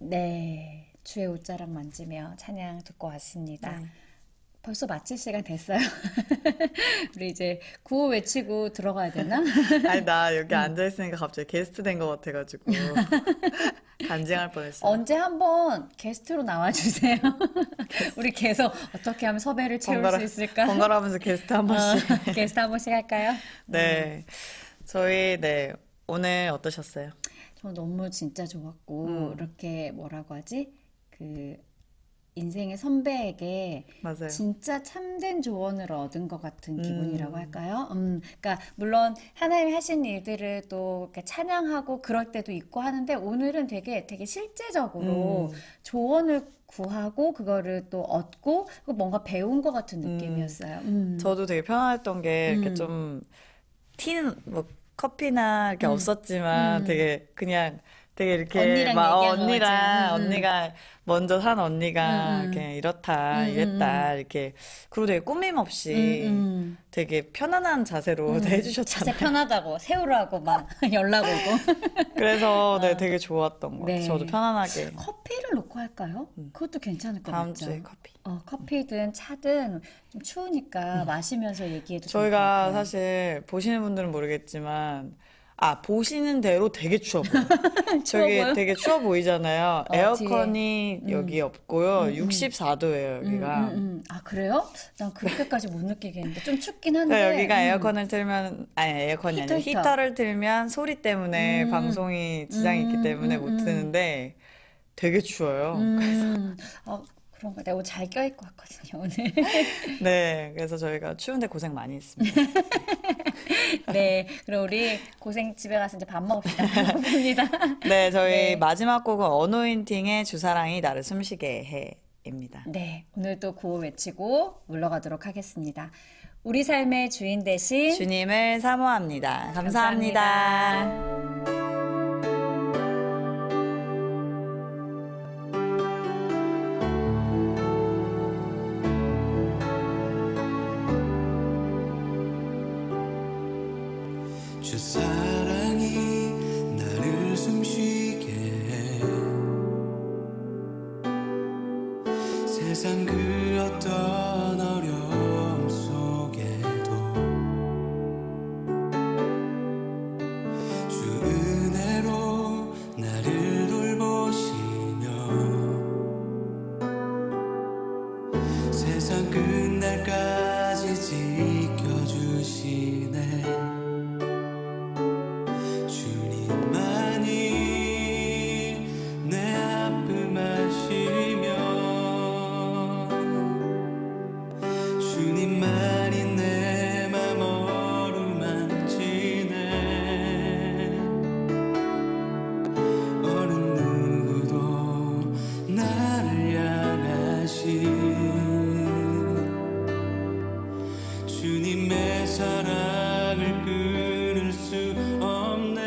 네, 주의 옷자락 만지며 찬양 듣고 왔습니다. 네. 벌써 마칠 시간 됐어요. 우리 이제 구호 외치고 들어가야 되나? 아니 나 여기 앉아있으니까 갑자기 게스트 된 것 같아가지고 간증할 뻔했어요. 언제 한번 게스트로 나와주세요. 우리 계속 어떻게 하면 섭외를 채울 수 있을까? 번갈아가면서 게스트 한 번씩. 게스트 한 번씩 할까요? 네, 저희 네 오늘 어떠셨어요? 저 너무 진짜 좋았고 이렇게 뭐라고 하지? 그 인생의 선배에게 맞아요. 진짜 참된 조언을 얻은 것 같은 기분이라고 할까요? 그러니까 물론 하나님이 하신 일들을 또 이렇게 찬양하고 그럴 때도 있고 하는데 오늘은 되게 실제적으로 조언을 구하고 그거를 또 얻고 뭔가 배운 것 같은 느낌이었어요. 저도 되게 편안했던 게 이렇게 좀 티는 뭐 커피나 이렇게 없었지만 되게 그냥 되게 이렇게 언니랑 막 얘기한 언니랑 거지. 언니가 먼저 산 언니가 이렇게 이렇다 이랬다 이렇게 그리고 되게 꾸밈 없이 되게 편안한 자세로 해주셨잖아요. 자세 편하다고 세우라고 막 연락 오고. 그래서 네, 되게 좋았던 것 같아요. 네. 저도 편안하게 커피를 놓고 할까요? 그것도 괜찮을 것 다음 같죠. 주에 커피. 커피든 차든 좀 추우니까 마시면서 얘기해도 좋을 것 저희가 같아요. 사실 보시는 분들은 모르겠지만 보시는 대로 되게 추워 보여요. 저기 보여? 되게 추워 보이잖아요. 뒤에. 에어컨이 여기 없고요. 64도예요, 여기가. 아, 그래요? 난 그렇게까지 못 느끼겠는데. 좀 춥긴 한데. 그러니까 여기가 에어컨을 틀면, 아니, 에어컨이 아니라 히터. 히터를 틀면 소리 때문에 방송이 지장이 있기 때문에 못 트는데 되게 추워요. 그런 거 내가 옷 잘 껴입고 왔거든요, 오늘. 네, 그래서 저희가 추운데 고생 많이 했습니다. 네, 그럼 우리 고생 집에 가서 이제 밥 먹읍시다. 배고픕니다. 네, 저희 네. 마지막 곡은 어노인팅의 주사랑이 나를 숨쉬게 해입니다. 네, 오늘도 구호 외치고 물러가도록 하겠습니다. 우리 삶의 주인 되신 주님을 사모합니다. 감사합니다. 주 사랑이 나를 숨쉬게 해 세상 그 어떤 어려움 속에도 주 은혜로 나를 돌보시며 세상 끝날까지 지켜주시네 주님만이 내 아픔 아시며 주님만이 내 맘 어루만지네 어느 누구도 나를 향하신 주님의 사랑을 끊을 수 없네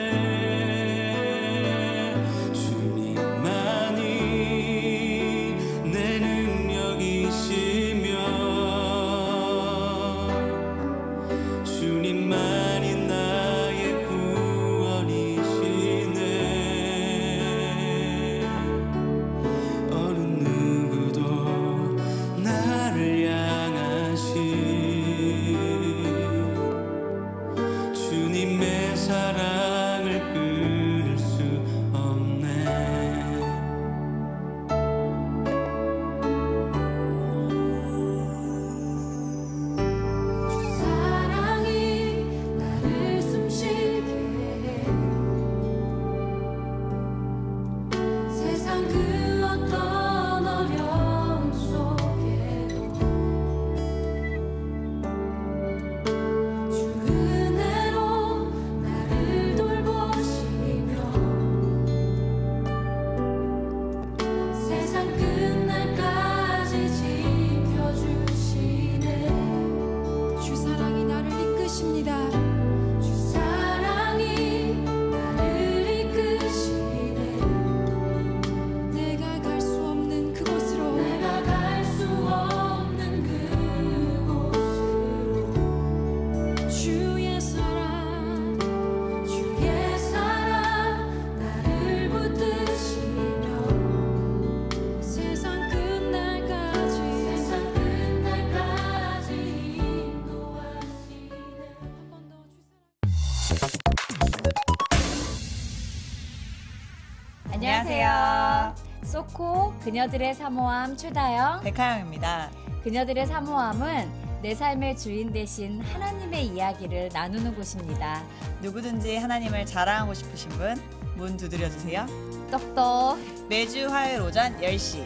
주님만이 내 능력이시며 주님만이 나의 구원이시네 어느 누구도 나를 향하신 주님의 사랑을 끊을 수 없네 사랑이 나를 숨쉬게 해 세상 그 어떤 어려움 속에도 주 은혜로 나를 토코 그녀들의 사모함 최다영. 백하영입니다. 그녀들의 사모함은 내 삶의 주인 대신 하나님의 이야기를 나누는 곳입니다. 누구든지 하나님을 자랑하고 싶으신 분 문 두드려 주세요. 똑똑. 매주 화요일 오전 10시.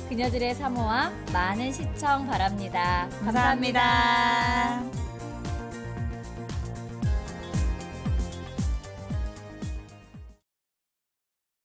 그녀들의 사모함 많은 시청 바랍니다. 감사합니다.